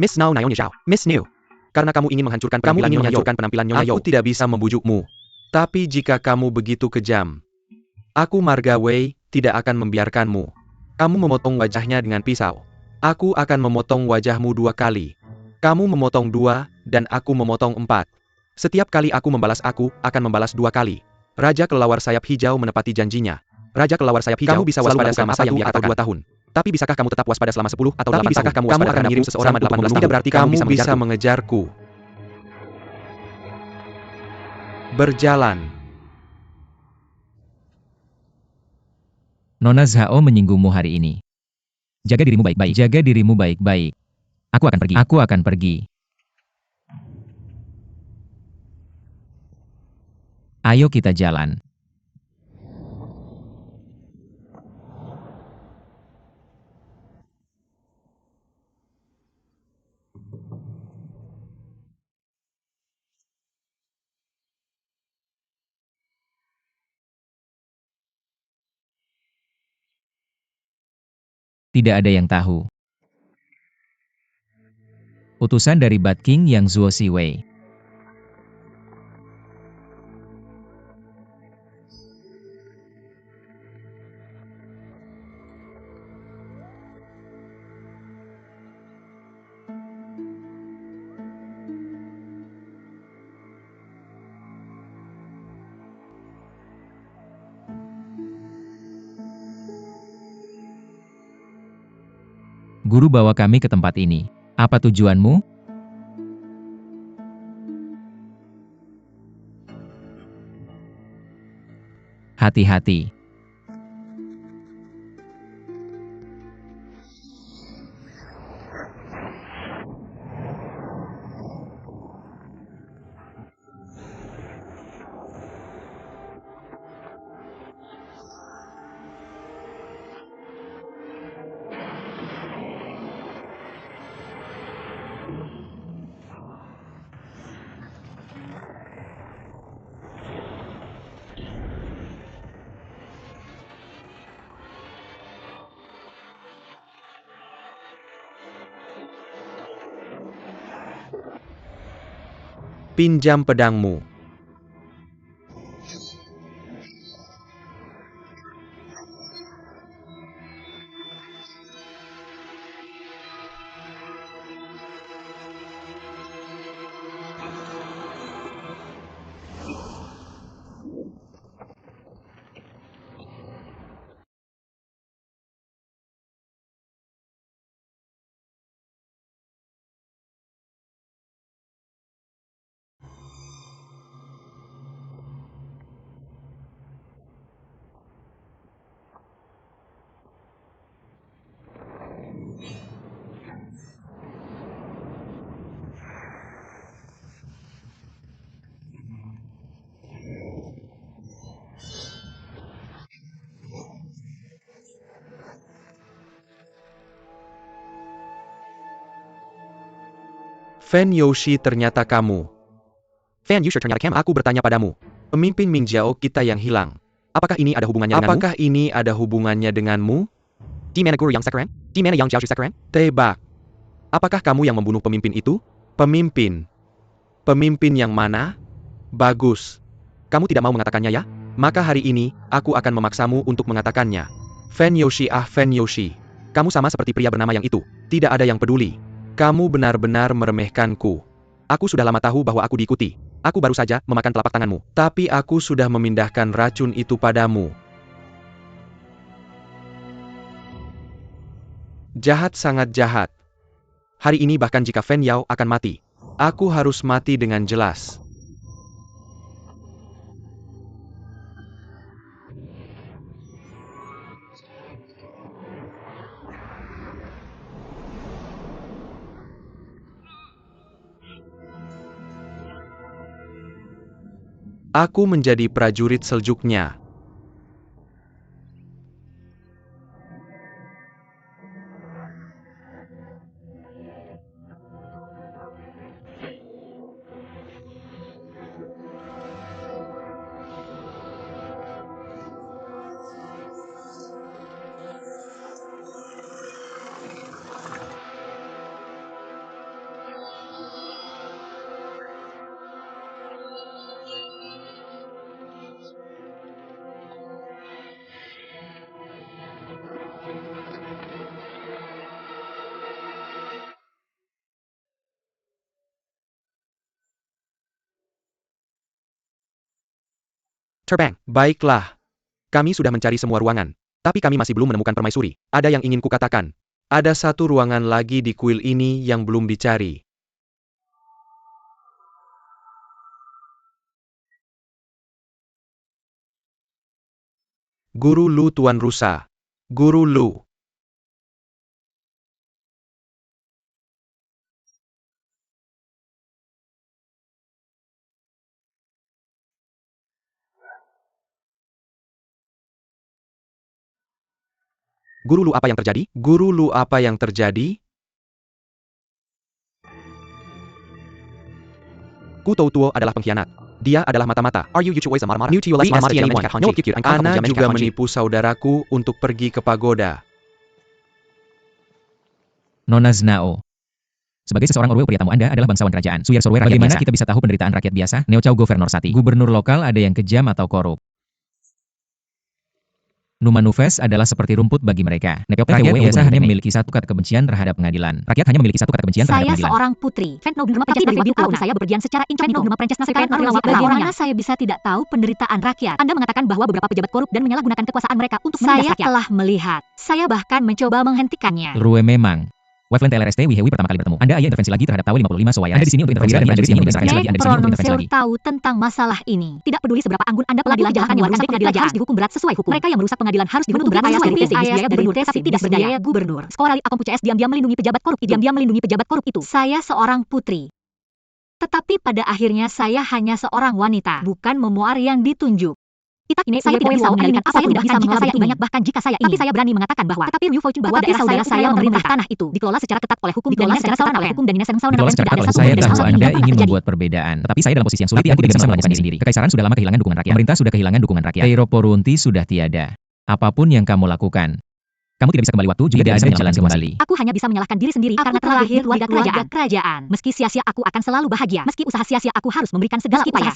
Miss Nao Nyonya Zhao. Miss New. Karena kamu ingin menghancurkan penampilan Nyonya Yo, aku tidak bisa membujukmu. Tapi jika kamu begitu kejam, aku Marga Wei tidak akan membiarkanmu. Kamu memotong wajahnya dengan pisau. Aku akan memotong wajahmu 2 kali. Kamu memotong 2, dan aku memotong 4. Setiap kali aku akan membalas 2 kali. Raja Kelelawar Sayap Hijau menepati janjinya. Raja Kelelawar Sayap Hijau, kamu bisa waspada selama 1 atau 2 tahun. Tapi bisakah kamu tetap waspada selama 10 atau 8 tahun? Bisakah kamu waspada akan mengirim seseorang 18 tahun? Tidak berarti kamu bisa mengejarku. Berjalan. Nona Zhao menyinggungmu hari ini. Jaga dirimu baik-baik. Jaga dirimu baik-baik. Aku akan pergi. Aku akan pergi. Ayo kita jalan. Tidak ada yang tahu. Utusan dari Bat King yang Zuo Siwei. Guru bawa kami ke tempat ini. Apa tujuanmu? Hati-hati. Pinjam pedangmu. Fan Yoshi, ternyata kamu. Fan Yusher, ternyata kamu. Aku bertanya padamu. Pemimpin Ming Jiao kita yang hilang. Apakah ini ada hubungannya denganmu? Apakah ini ada hubungannya denganmu? Di mana guru yang sekarang? Di mana yang Jiao sekarang? Tebak. Apakah kamu yang membunuh pemimpin itu? Pemimpin. Pemimpin yang mana? Bagus. Kamu tidak mau mengatakannya ya? Maka hari ini, aku akan memaksamu untuk mengatakannya. Fan Yoshi, Fan Yoshi. Kamu sama seperti pria bernama yang itu. Tidak ada yang peduli. Kamu benar-benar meremehkanku. Aku sudah lama tahu bahwa aku diikuti. Aku baru saja memakan telapak tanganmu. Tapi aku sudah memindahkan racun itu padamu. Jahat, sangat jahat. Hari ini bahkan jika Fan Yao akan mati, aku harus mati dengan jelas. Aku menjadi prajurit seljuknya. Terbang. Baiklah. Kami sudah mencari semua ruangan. Tapi kami masih belum menemukan permaisuri. Ada yang ingin kukatakan. Ada satu ruangan lagi di kuil ini yang belum dicari. Guru Lu, Tuan Rusa. Guru Lu. Guru Lu, apa yang terjadi? Guru Lu, apa yang terjadi? Ku Tou Tuo adalah pengkhianat. Dia adalah mata-mata. Are you Yuchuwei Zamara-mara? New to Ana juga menipu saudaraku untuk pergi ke pagoda. Nona Znao. Sebagai seseorang Orwe, pria tamu Anda adalah bangsawan kerajaan. Suyar Sorwe, rakyat bagaimana biasa. Kita bisa tahu penderitaan rakyat biasa? Neo Chao Governor Sati. Gubernur lokal ada yang kejam atau korup. Numanufes adalah seperti rumput bagi mereka. Rakyat biasa hanya memiliki satu kata kebencian terhadap pengadilan. Rakyat hanya memiliki satu kata kebencian terhadap Saya pengadilan. seorang putri. Tapi dari mobil Auna saya berpergian secara incognito. Bagaimana saya bisa tidak tahu penderitaan rakyat? Anda mengatakan bahwa beberapa pejabat korup dan menyalahgunakan kekuasaan mereka untuk menindas rakyat. Saya telah melihat. Saya bahkan mencoba menghentikannya. Rue memang. Waveland TLRST Wihewi pertama kali bertemu. Anda intervensi lagi terhadap Tawe 55 Sowaya. Anda di sini untuk intervensi lagi. Anda di sini untuk intervensi lagi. Anda di sini untuk intervensi lagi. Tahu tentang masalah ini. Tidak peduli seberapa anggun Anda telah dilakukan yang merusak pengadilan harus dihukum berat sesuai hukum. Mereka yang merusak pengadilan harus dihukum berat sesuai hukum. Biaya gubernur tapi tidak berdaya gubernur. Sekolah Akom CS diam-diam melindungi pejabat korup itu. Diam-diam melindungi pejabat korup itu. Saya seorang putri. Tetapi pada akhirnya saya hanya seorang wanita, bukan memuar yang ditunjuk. Saya tidak bisa mengendalikan apa pun bahkan jika saya banyak bahkan jika saya ingin. Tapi saya berani mengatakan bahwa daerah saudara saya memerintah tanah itu dikelola secara ketat oleh hukum dan Dikelola secara ketat oleh saya tahu Anda ingin membuat perbedaan. Tetapi saya dalam posisi yang sulit. Tapi aku tidak bisa melakukannya sendiri. Kekaisaran sudah lama kehilangan dukungan rakyat. Pemerintah sudah kehilangan dukungan rakyat. Teiro Porunti sudah tiada. Apapun yang kamu lakukan, Kamu tidak bisa kembali waktu jika tidak ada jalan kembali. Aku hanya bisa menyalahkan diri sendiri karena terlahir di keluarga kerajaan. Meski sia-sia aku akan selalu bahagia. Meski usaha sia-sia aku harus memberikan segala upaya.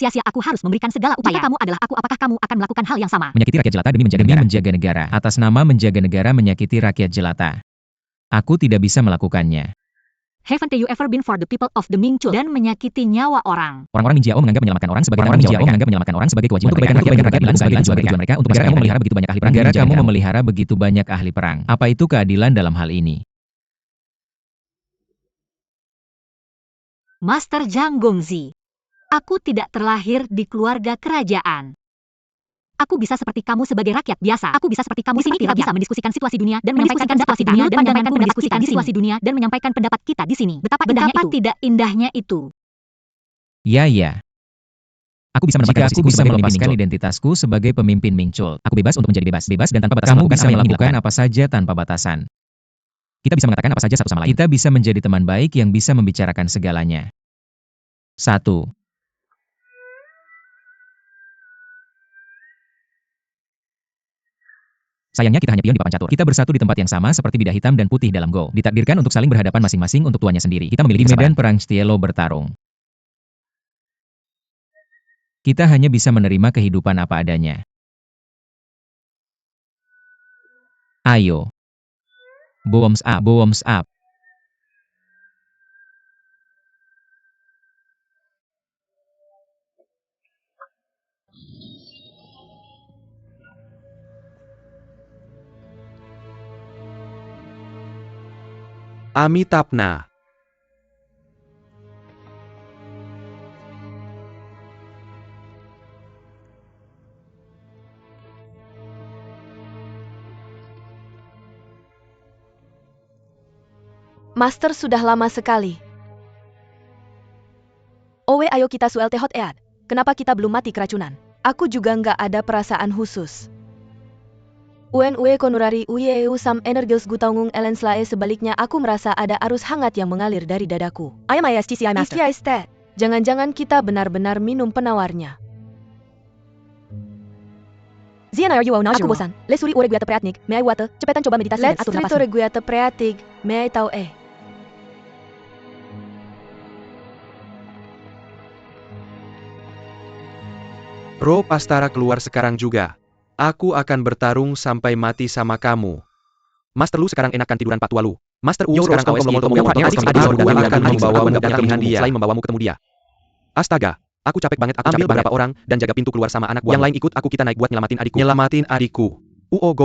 Jika kamu adalah aku, apakah kamu akan melakukan hal yang sama? Menyakiti rakyat jelata demi menjaga negara. Atas nama menjaga negara menyakiti rakyat jelata. Aku tidak bisa melakukannya. Haven't you ever been for the people of the Mingchul dan menyakiti nyawa orang? Orang-orang Minjiao menganggap menyelamatkan orang sebagai kewajiban untuk kebaikan rakyat dan sebagai tujuan mereka untuk negara kamu memelihara begitu banyak ahli perang. Negara kamu memelihara begitu banyak ahli perang. Apa itu keadilan dalam hal ini? Master Zhang Gongzi, aku tidak terlahir di keluarga kerajaan. Aku bisa seperti kamu sebagai rakyat biasa. Aku bisa seperti kamu di sini tidak bisa mendiskusikan situasi dunia dan menyampaikan situasi dunia dan menyampaikan pendapat kita di situasi dunia dan menyampaikan pendapat kita di sini. Betapa tidak indahnya itu. Ya. Aku bisa melepaskan identitasku sebagai pemimpin Mingchul. Aku bebas untuk menjadi bebas dan tanpa batas. Kamu bisa melakukan apa saja tanpa batasan. Kita bisa mengatakan apa saja satu sama lain. Kita bisa menjadi teman baik yang bisa membicarakan segalanya. 1. Sayangnya kita hanya pion di papan catur. Kita bersatu di tempat yang sama seperti bidang hitam dan putih dalam Go. Ditakdirkan untuk saling berhadapan masing-masing untuk tuannya sendiri. Kita memiliki medan perang Stielo bertarung. Kita hanya bisa menerima kehidupan apa adanya. Ayo. Bombs up. Amitabha. Master sudah lama sekali. Owe, ayo kita suel tehot eat. Kenapa kita belum mati keracunan? Aku juga nggak ada perasaan khusus. Uen ue konurari uye sam energils gutaungung elenslae, sebaliknya aku merasa ada arus hangat yang mengalir dari dadaku. I am ISTCI Master. Jangan-jangan kita benar-benar minum penawarnya. Zian are you aku bosan. Les suri ore guata preatnik, may I wata, cepetan coba meditasi dan atur napasmu. Let's guata preatig, may I tahu Ro Pastara keluar sekarang juga. Aku akan bertarung sampai mati sama kamu. Master Lu sekarang enakan tiduran Pak Tua Lu. Master Wu sekarang akan membawamu ke dia selain membawamu ketemu dia. Astaga, aku capek banget. Aku ambil beberapa orang dan jaga pintu keluar sama anak buah. Yang lain ikut aku, kita naik buat nyelamatin adikku. Go.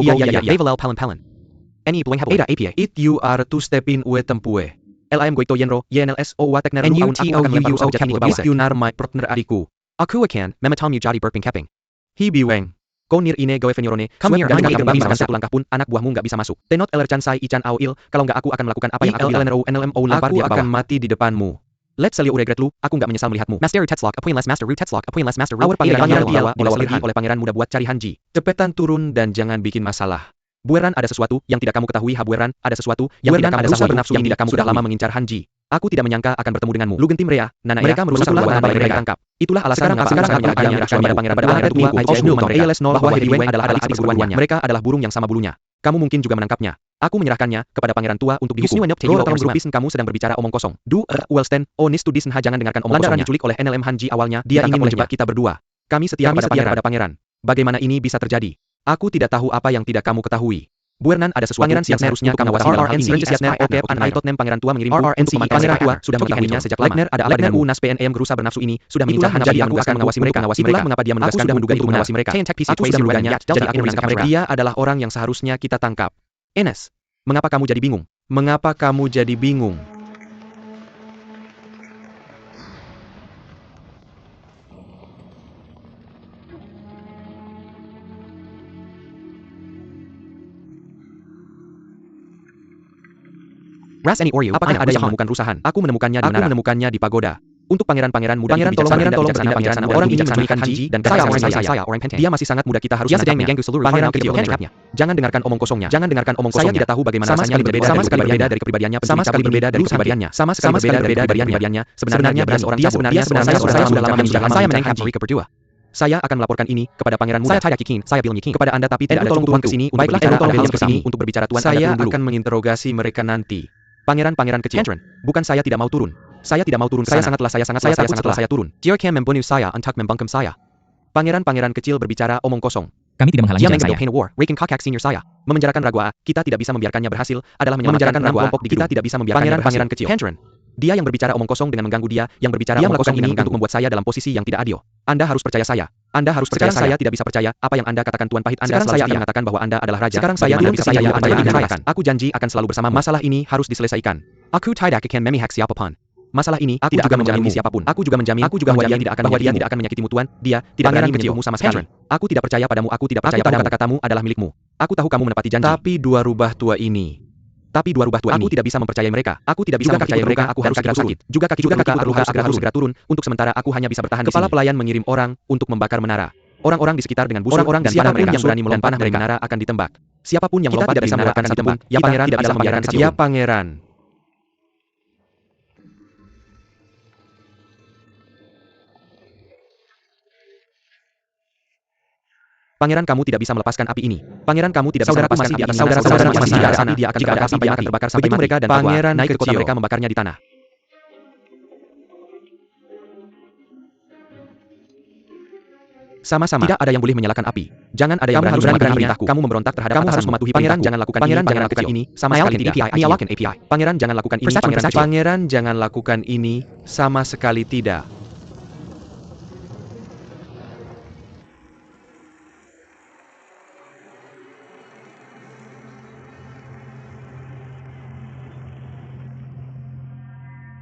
Any blowing habla. It you are to step in ue tempue. LIM goito yenro, YNLS o watekner lu aun aku akan lempar usah jatuh ke bawah. You nar my partner adikku. Aku akan mematam you jadi burping keping. Hibi weng. Konir ine goe fenyorone, kamu dan kamu bisa satu langkah pun anak buahmu nggak bisa masuk. Tenot eler chan sai ichan au il, kalau nggak aku akan melakukan apa yang aku bilang. Aku akan mati di depanmu. Let's sell you regret lu, aku nggak menyesal melihatmu. Master Tetzlock, appointless Master Ru Tetzlock, appointless Master Ru. Our pangeran dibawa pergi oleh pangeran muda buat cari Hanji. Cepetan turun dan jangan bikin masalah. Bueran, ada sesuatu yang tidak kamu ketahui. Bueran, ada sesuatu yang tidak kamu ketahui. Bernafsu yang tidak kamu sudah lama mengincar Hanji. Aku tidak menyangka akan bertemu denganmu. Lu gentim Rea, Nana mereka merusak perbuatan mereka tangkap. Itulah alasan mengapa sekarang menyerahkan pada pangeran bahwa Heavy Wang adalah adik seperguruannya. Mereka adalah burung yang sama bulunya. Kamu mungkin juga menangkapnya. Aku menyerahkannya kepada pangeran tua untuk dihukum. Kamu sedang berbicara omong kosong. Wellston, Onis to Disenha, jangan dengarkan omong kosongnya. Diculik oleh NLM Hanji awalnya. Dia ingin menjebak kita berdua. Kami setia pada pangeran. Bagaimana ini bisa terjadi? Aku tidak tahu apa yang tidak kamu ketahui. Buernan, ada sesuatu yang seharusnya kamu awasi dalam hal ini. Pangeran tua mengirimku untuk memantau. Pangeran tua sudah mengetahuinya sejak lama. Legner ada alat denganmu. Nas PNM gerusa bernafsu ini sudah mengincar Hanji yang akan mengawasi mereka. Itulah mengapa dia menugaskan dan menduga itu mengawasi mereka. Aku sudah menduganya, jadi aku menangkap mereka. Dia adalah orang yang seharusnya kita tangkap. Enes, mengapa kamu jadi bingung? Mengapa kamu jadi bingung? Ras any Oreo, apakah ada yang menemukan rusahan? Aku menemukannya di pagoda. Untuk pangeran-pangeran muda yang bijaksana, orang ini menculikkan Hanji dan saya orang Pente. Dia masih sangat muda, kita harus menangkapnya. Pangeran kecil menangkapnya. Jangan dengarkan omong kosongnya. Saya tidak tahu bagaimana rasanya sama sekali berbeda dari kepribadiannya. Sama sekali berbeda dari kepribadiannya. Sebenarnya dia seorang cabul. Saya sudah lama menangkap mereka berdua. Saya akan melaporkan ini kepada pangeran muda. Saya Taeyaki King, saya Bill King kepada Anda tapi tidak ada cukup Tuan kesini untuk berbicara hal seperti ini untuk berbicara Tuan. Saya akan menginterogasi mereka nanti. Pangeran kecil. Bukan saya tidak mau turun. Saya tidak mau turun ke sana. Saya sangat takut setelah saya turun. Dia akan membunuh saya untuk membungkam saya. Pangeran kecil berbicara omong kosong. Kami tidak menghalangi jalan saya. Raking Kakak senior saya. Memenjarakan Ragua, kita tidak bisa membiarkannya berhasil, adalah menyelamatkan Ragua, kita tidak bisa membiarkannya berhasil. Pangeran kecil. Dia yang berbicara omong kosong dengan mengganggu dia, yang berbicara omong kosong ini untuk membuat saya dalam posisi yang tidak adil. Anda harus percaya saya. Anda harus percaya saya. Tidak bisa percaya apa yang Anda katakan Tuan Pahit. Sekarang saya akan mengatakan bahwa Anda adalah raja. Sekarang saya tidak bisa percaya apa yang Anda katakan. Aku janji akan selalu bersama. Masalah ini harus diselesaikan. Aku tidak akan memihak siapapun. Masalah ini aku juga menjamin siapapun. Aku juga menjamin bahwa dia tidak akan menyakitimu Tuan. Dia tidak berani menyentuhmu sama sekali. Aku tidak percaya padamu. Aku tidak percaya padamu. Kata-katamu adalah milikmu. Aku tahu kamu menepati janji. Tapi dua rubah tua ini. Aku tidak bisa mempercayai mereka. Aku tidak bisa mempercayai mereka. Aku harus segera sakit. Juga kaki aku harus segera turun. Untuk sementara aku hanya bisa bertahan di sini. Kepala pelayan mengirim orang untuk membakar menara. Orang-orang di sekitar dengan busur dan panah mereka yang berani melompat dari menara akan ditembak. Siapapun yang melompat dari menara akan ditembak. Ya pangeran tidak bisa membiarkan kecil. Ya pangeran. Pangeran, kamu tidak bisa melepaskan api ini. Pangeran, kamu tidak bisa melepaskan api ini. Saudara-saudara masih di atas. Dia akan terbakar sampai mati. Begitu mereka dan Pangeran naik ke kota mereka membakarnya di tanah. Sama-sama. Tidak ada yang boleh menyalakan api. Jangan ada yang berani mematikan perintahku. Kamu memberontak terhadap kamu harus mematuhi pangeran. Jangan lakukan Pangeran jangan lakukan ini. Sama sekali tidak. Pangeran jangan lakukan ini. Pangeran jangan lakukan ini. Sama sekali tidak.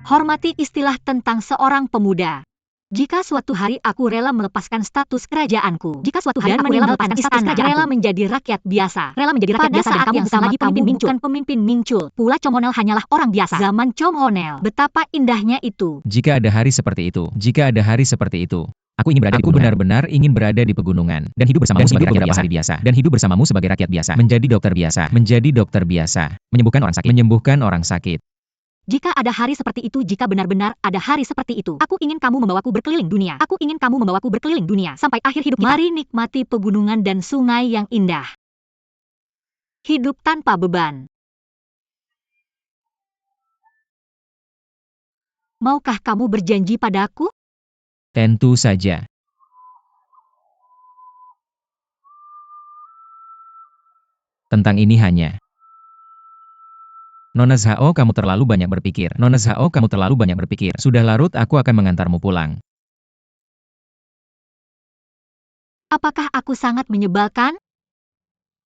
Hormati istilah tentang seorang pemuda. Jika suatu hari aku rela melepaskan status kerajaanku, rela menjadi rakyat biasa, pada saat yang sama kamu bukan pemimpin Mingcul, pula Comonel hanyalah orang biasa. Zaman Comonel, betapa indahnya itu. Jika ada hari seperti itu, aku benar-benar ingin berada di pegunungan dan hidup bersamamu sebagai rakyat biasa, menjadi dokter biasa, menyembuhkan orang sakit. Jika ada hari seperti itu, jika benar-benar ada hari seperti itu, aku ingin kamu membawaku berkeliling dunia. Sampai akhir hidup kita. Mari nikmati pegunungan dan sungai yang indah. Hidup tanpa beban. Maukah kamu berjanji padaku? Tentu saja. Tentang ini hanya. Nona Zhao, kamu terlalu banyak berpikir. Sudah larut, aku akan mengantarmu pulang. Apakah aku sangat menyebalkan?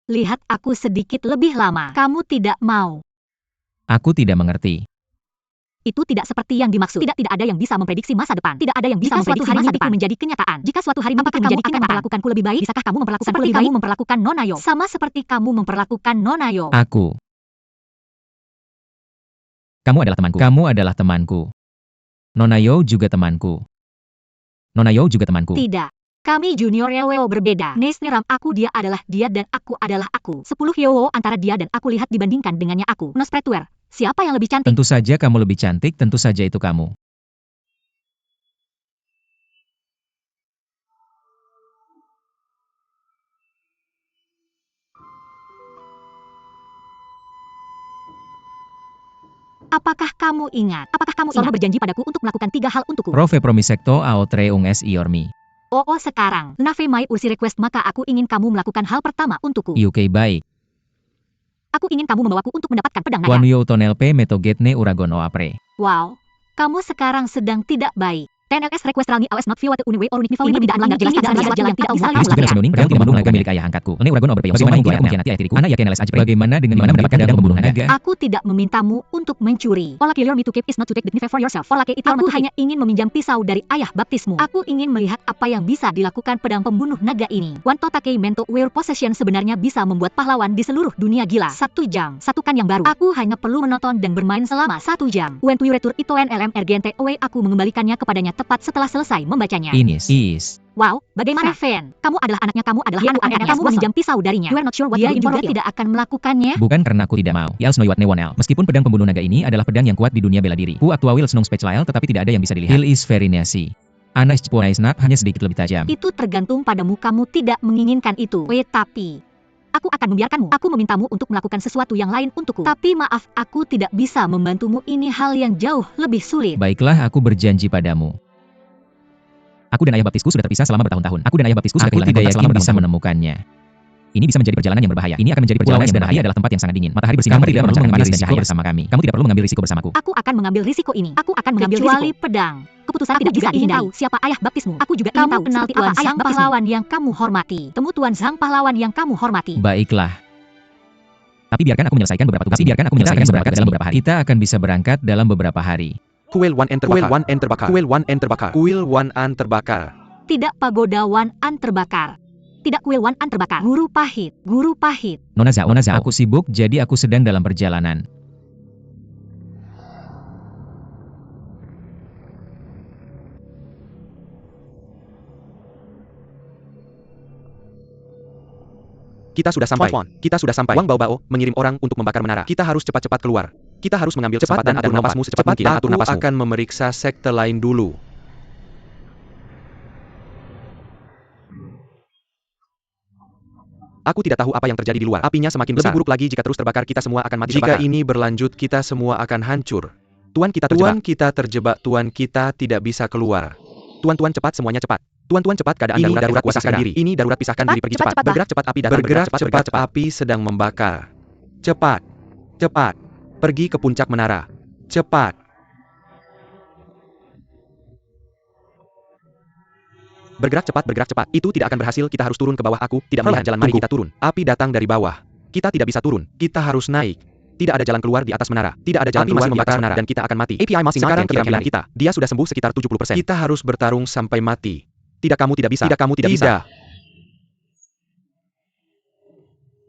Lihat aku sedikit lebih lama. Kamu tidak mau. Aku tidak mengerti. Itu tidak seperti yang dimaksud. Tidak ada yang bisa memprediksi masa depan. Tidak ada yang bisa memprediksi masa depan menjadi kenyataan. Jika suatu hari mimpiku menjadi kenyataan, memperlakukanku lebih baik, bisakah kamu memperlakukanku lebih baik? Memperlakukan Nona Yo. Sama seperti kamu memperlakukan Nona Yo. Kamu adalah temanku. Nona Yo juga temanku. Tidak. Kami junior Yewo berbeda. Nesneram aku, dia adalah dia dan aku adalah aku. 10 Yewo antara dia dan aku, lihat dibandingkan dengannya aku. Nospretuer, siapa yang lebih cantik? Tentu saja kamu lebih cantik, tentu saja itu kamu. Apakah kamu ingat? Selama berjanji padaku untuk melakukan 3 hal untukku. Prove promisecto ao treung es iormi. Oh, sekarang. Nave mai ursi request, maka aku ingin kamu melakukan hal pertama untukku. UK baik. Aku ingin kamu membawaku untuk mendapatkan pedang naga. Wan yo tonel pe metogetne uragon apre. Wow, kamu sekarang sedang tidak baik. TNLS request ralmi awas not view unwe or unique ini tidak melanggar jelas jalan yang tidak bisa dilakukan. Pedang membunuh naga milik ayah angkatku. Ini uragon obre. Bagaimana mungkin mengkhianati ayah tiriku? Ana yakin LS ajre. Bagaimana dengan mendapatkan pedang membunuh naga? Aku tidak memintamu untuk mencuri. All kill me to keep is not to take dignity for yourself. Aku hanya ingin meminjam pisau dari ayah baptismu. Aku ingin melihat apa yang bisa dilakukan pedang pembunuh naga ini. Wanto Takei Mento Wear Possession sebenarnya bisa membuat pahlawan di seluruh dunia gila. 1 jam, satukan yang baru. Aku hanya perlu menonton dan bermain selama 1 jam. When to return itoen LM Ergente away, aku mengembalikannya kepadanya tepat setelah selesai membacanya. Is. Wow, bagaimana Fan? Kamu adalah anaknya, kamu adalah anak kamu meminjam pisau darinya. You are not sure what dia juga tidak akan melakukannya. Bukan karena aku tidak mau. Yals no ne wonel. Meskipun pedang pembunuh naga ini adalah pedang yang kuat di dunia bela diri. Pu aktua will snong special tetapi tidak ada yang bisa dilihat. Hill is very nasty. Anas Ponaisnap hanya sedikit lebih tajam. Itu tergantung padamu, kamu tidak menginginkan itu. Tapi aku akan membiarkanmu. Aku memintamu untuk melakukan sesuatu yang lain untukku. Tapi maaf, aku tidak bisa membantumu. Ini hal yang jauh lebih sulit. Baiklah, aku berjanji padamu. Aku dan ayah baptisku sudah terpisah selama bertahun-tahun. Aku dan ayah baptisku sudah kehilangan kontak selama bisa menemukannya. Ini bisa menjadi perjalanan yang berbahaya. Ini akan menjadi perjalanan yang berbahaya. Adalah tempat yang sangat dingin. Matahari bersinar. Kamu tidak perlu mengambil risiko bersama kami. Kamu tidak perlu mengambil risiko bersamaku. Aku akan mengambil risiko ini. Aku akan mengambil kecuali risiko. Pedang. Keputusan tidak bisa ingin tahu siapa ayah baptismu. Aku juga ingin tahu kenal Tuan Sang Pahlawan yang kamu hormati. Temu Tuan Sang Pahlawan yang kamu hormati. Baiklah. Tapi biarkan aku menyelesaikan beberapa tugas. Dalam beberapa hari. Kita akan bisa berangkat dalam beberapa hari. Kuil Wan En terbakar. Kuil Wan En terbakar. Kuil Wan En terbakar. Kuil Wan An terbakar. Tidak pagoda Wan An terbakar. Tidak kuil Wan An terbakar. Guru pahit. Guru pahit. Nona Zhao, aku sibuk, jadi aku sedang dalam perjalanan. Kita sudah sampai. Kita sudah sampai. Wang Baobao mengirim orang untuk membakar menara. Kita harus cepat-cepat keluar. Kita harus mengambil cepat dan atur napasmu secepat mungkin. Aku akan memeriksa sekte lain dulu. Aku tidak tahu apa yang terjadi di luar. Apinya semakin besar. Lebih buruk lagi jika terus terbakar, kita semua akan mati terbakar. Jika ini berlanjut, kita semua akan hancur. Tuan kita terjebak. Tuan kita tidak bisa keluar. Tuan-tuan cepat, semuanya cepat. Tuan-tuan cepat, keadaan darurat pisahkan diri. Ini darurat pisahkan diri, pergi cepat. Bergerak cepat, api datang. Bergerak cepat, api sedang membakar. Cepat. Cepat. Pergi ke puncak menara. Cepat. Bergerak cepat. Itu tidak akan berhasil, kita harus turun ke bawah. Aku tidak melihat jalan, mari kita turun. Api datang dari bawah. Kita tidak bisa turun, kita harus naik. Tidak ada jalan keluar di atas menara. Tidak ada jalan keluar di atas menara dan kita akan mati. API masih sekarang keterampilan kita. Dia sudah sembuh sekitar 70%. Kita harus bertarung sampai mati. Tidak, kamu tidak bisa. Tidak, kamu tidak bisa.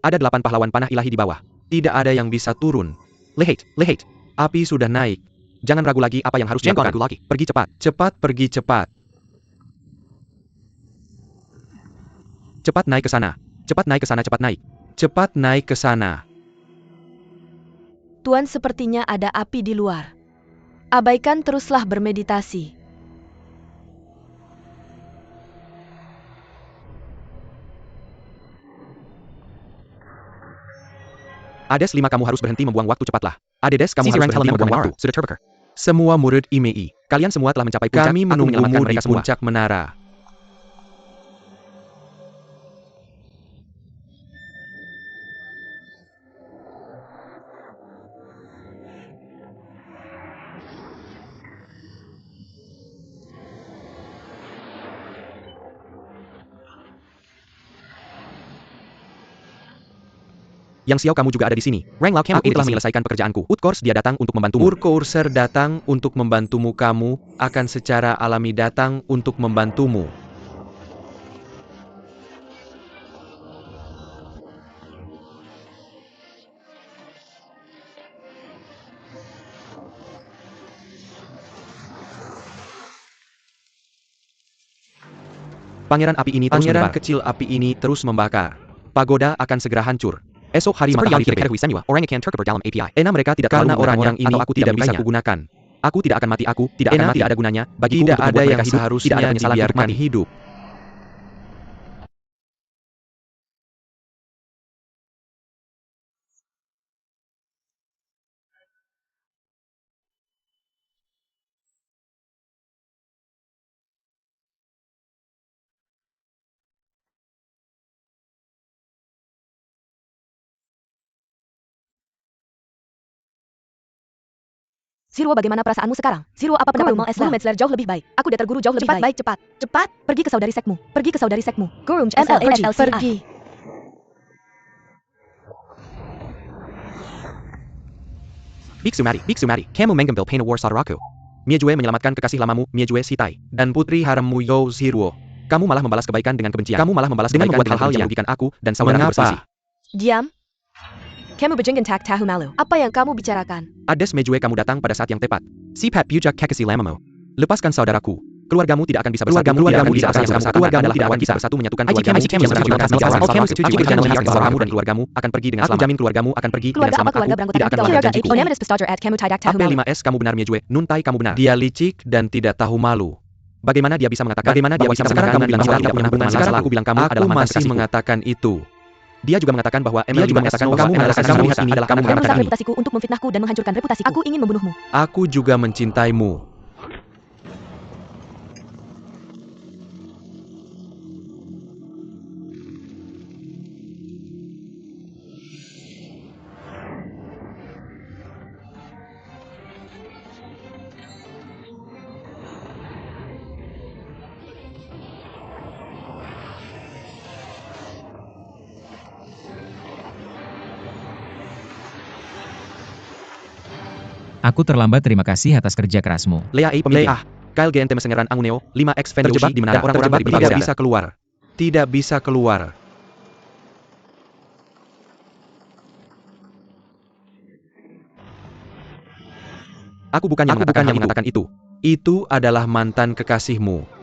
Ada 8 pahlawan panah ilahi di bawah. Tidak ada yang bisa turun. Lehate. Api sudah naik. Jangan ragu lagi apa yang harus dilakukan. Pergi cepat. Pergi cepat. Cepat naik ke sana. Cepat naik ke sana. Tuan, sepertinya ada api di luar. Abaikan, teruslah bermeditasi. Ades 5, kamu harus berhenti membuang waktu, cepatlah. Adedes, kamu harus berhenti membuang waktu. Sudah terbakar. Semua murid IMEI, kalian semua telah mencapai puncak. Kami menunggumu di puncak menara. Yang Xiao, kamu juga ada di sini. Rang Lao, kamu telah menyelesaikan pekerjaanku. Utkors, dia datang untuk membantumu. Urkourser datang untuk membantumu. Kamu akan secara alami datang untuk membantumu. Pangeran kecil api ini terus membakar. Pagoda akan segera hancur. Esok hari matahari terbit. Enak mereka tidak karena orang-orang ini aku tidak bisa kugunakan. Aku tidak akan mati. Aku tidak akan mati. Tidak ada gunanya. Bagiku tidak ada yang seharusnya dibiarkan hidup. Zhiruo, bagaimana perasaanmu sekarang? Zhiruo, apa pendapatmu? Guru Metzler jauh lebih baik. Aku datar guru jauh lebih baik. Cepat. Pergi ke saudari sekmu. Guru MLHL, pergi. Biksu Mari, kamu mengambil Pain War Saudaraku. Miejue menyelamatkan kekasih lamamu, Miejue Sitai, dan putri harammu Yo Zhiruo. Kamu malah membalas kebaikan dengan kebencian. Dengan membuat hal-hal yang merugikan aku dan saudaraku berselisih. Diam. Kamu berjenggan tak tahu malu. Apa yang kamu bicarakan? Ades Miejue, kamu datang pada saat yang tepat. Sipat Bujak Kekasih lamamu. Lepaskan saudaraku. Keluargamu tidak akan bisa bersatu. Keluargamu tidak akan bisa bersatu menyatukan keluargamu dan keluargamu akan pergi dengan selamat. Aku jamin keluargamu akan pergi dengan selamat. Aku tidak akan melanggar janjiku. AP5S, kamu benar Miejue. Nuntai, kamu benar. Dia licik dan tidak tahu malu. Bagaimana dia bisa mengatakan? Bagaimana dia bisa sekarang kamu bilang kamu tidak pernah hubungan? Sekarang aku bilang kamu adalah mantan masih kekasihku. mengatakan itu. Dia juga mengatakan bahwa Emily kamu adalah kamu ini adalah kamu Merusak mengatakan ini. reputasiku untuk memfitnahku dan menghancurkan reputasiku. Aku ingin membunuhmu. Aku juga mencintaimu. Aku terlambat, terima kasih atas kerja kerasmu. Lea A pemimpin. Kyle GNT Mesengeran Anguneo, 5X Fen Yoshi di menara. Orang terjebak di Tidak Bidang bisa keluar. Tidak bisa keluar. Aku bukannya mengatakan itu. Itu adalah mantan kekasihmu.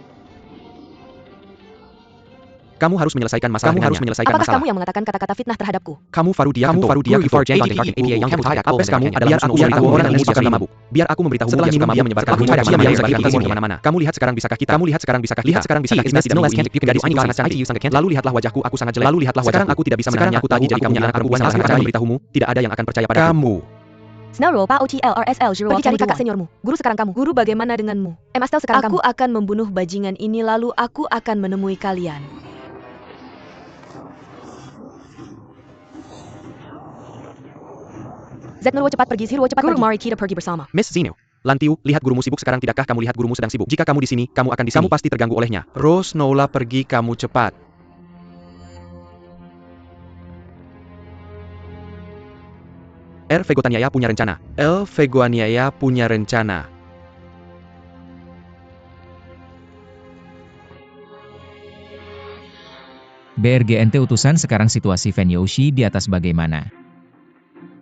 Kamu harus menyelesaikan masalah dengannya. Apakah kamu yang mengatakan kata-kata fitnah terhadapku? Kamu Farudia Kento, biar aku orang ini suka mabuk. Biar aku memberitahu setelah minum dia menyebarkan kemana-mana. Kamu lihat sekarang bisakah kita? Lalu lihatlah wajahku, aku sangat jelek. Sekarang aku tidak bisa menahannya. Aku tahu jadi kamu anak perempuan sangat cara memberitahumu. Tidak ada yang akan percaya padaku. Kamu. Snellroll Pa OTL RSL Jiro. Pergi cari kakak seniormu. Guru sekarang kamu. Guru bagaimana denganmu? Astel sekarang kamu. Aku akan membunuh bajingan ini lalu aku akan menemui kalian. Zetnurwo cepat pergi, Zirwo cepat pergi. Guru Mari kita pergi bersama. Miss Zinio, Lantiu, lihat gurumu sibuk sekarang. Tidakkah kamu lihat gurumu sedang sibuk? Jika kamu di sini, kamu akan di sini. Kamu pasti terganggu olehnya. Rose Nola pergi, kamu cepat. R. Vegotaniaya punya rencana. El Vegoaniaya punya rencana. BRGNT utusan, sekarang situasi Fen Yoshi di atas bagaimana?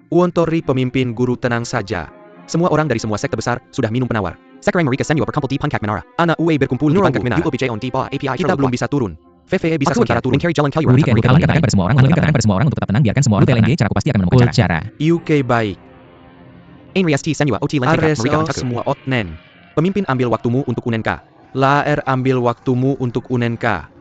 Uontori pemimpin guru, tenang saja. Semua orang dari semua sekte besar sudah minum penawar. Sekarang mereka senyo berkumpul di Pankak Menara. Anak UE berkumpul di Pankak Menara. Kita belum bisa turun. VVE bisa sementara turun. Guru Ken kalian katakan pada semua orang, untuk tetap tenang, biarkan semua orang TLNG, caraku pasti akan menemukan cara. UK baik. Aresel semua Otnen. Pemimpin ambil waktumu untuk Unenka. Laer ambil waktumu untuk Unenka.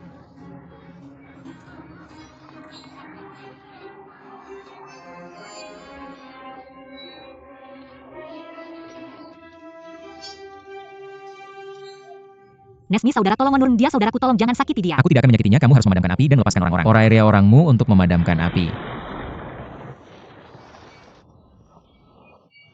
Nesmi saudara, tolong menurun dia, saudaraku, tolong jangan sakiti dia. Aku tidak akan menyakitinya, kamu harus memadamkan api dan lepaskan orang-orang. Area orangmu untuk memadamkan api.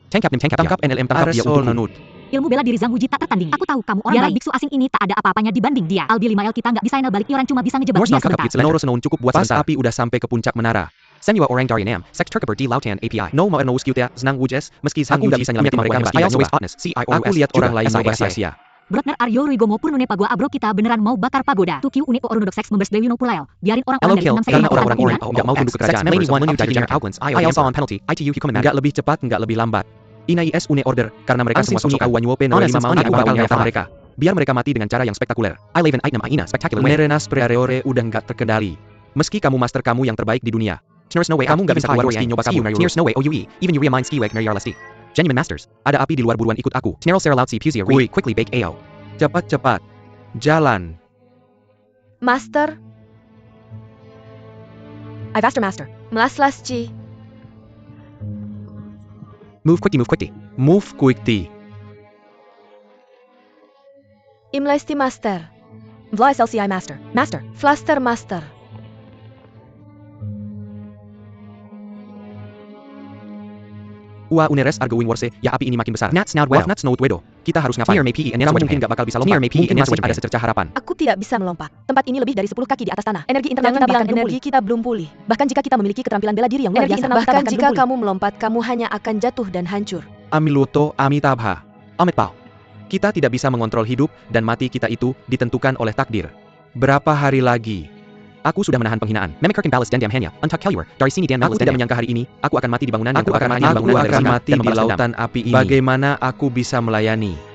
Tangkap NLM, tangkap dia Aresol untukku. Nanut. Ilmu bela diri Zhang Wuji tak tertandingi. Aku tahu kamu orang baik. Biksu asing ini tak ada apa-apanya dibanding dia. Albi 5L kita nggak bisa balik, orang cuma bisa ngejebak dia sebentar. Noro Senon cukup buat Pas sebentar. api udah sampai ke puncak menara. Senua orang Darianam, Sex Turkaber di Lautan API. No mau Skeutia, Znang Wujes, meski Sang Aku tidak bisa nyelamatin mereka meski Aku lihat orang lain nyoba sia-sia. Brotner Aryo Rigomo Purnune Pagua Abro, kita beneran mau bakar pagoda. Tukiu Uneko Orunodok Sex Members Dewi no Pulael. Biarin orang-orang dari 6 karena orang-orang Oren nggak mau tunduk ke kerajaan. I also on penalty. ITU Hukuman Nggak lebih cepat, nggak lebih lambat. Inais Une Order, karena mereka semua sosok Awanyuope no 5 mau aku bakal nyata mereka. Biar mereka mati dengan cara yang spektakuler. I live in item Aina spectacular way. Merenas Preareore udah nggak terkendali. Meski kamu master kamu yang terbaik di dunia. Snurs no way, kamu nggak bisa keluar meski nyoba kabur. Snurs no way, OUE, even you remind skiweg Yarlasti. Genuine Masters, ada api di luar, buruan ikut aku. Snarl Seralautsi Puzia Wui. quickly bake AO. Cepat-cepat. Jalan. Master. Ivaster Master. Melaslasci. Move quickly. Move quickly. Imlesti Master. Vla SLCI Master. Master. Flaster Master. Ua Uneres Argoing Warse, ya api ini makin besar. Nat Snout Wedo. Kita harus ngapain? Kamu mungkin gak bakal bisa lompat. Mungkin masih ada secercah harapan. Aku tidak bisa melompat. Tempat ini lebih dari 10 kaki di atas tanah. Energi internal kita bahkan energi kita belum pulih. Bahkan jika kita memiliki keterampilan bela diri yang luar biasa, bahkan jika kamu melompat, kamu hanya akan jatuh dan hancur. Amiluto Amitabha. Amit Pao. Kita tidak bisa mengontrol hidup dan mati kita itu ditentukan oleh takdir. Berapa hari lagi? Aku sudah menahan penghinaan. Memekirkin balas dan diam hanya. Untak Kelliwer. Dari sini dan aku tidak menyangka hari ini aku akan mati di bangunan. Aku akan mati di lautan api ini. Bagaimana aku bisa melayani?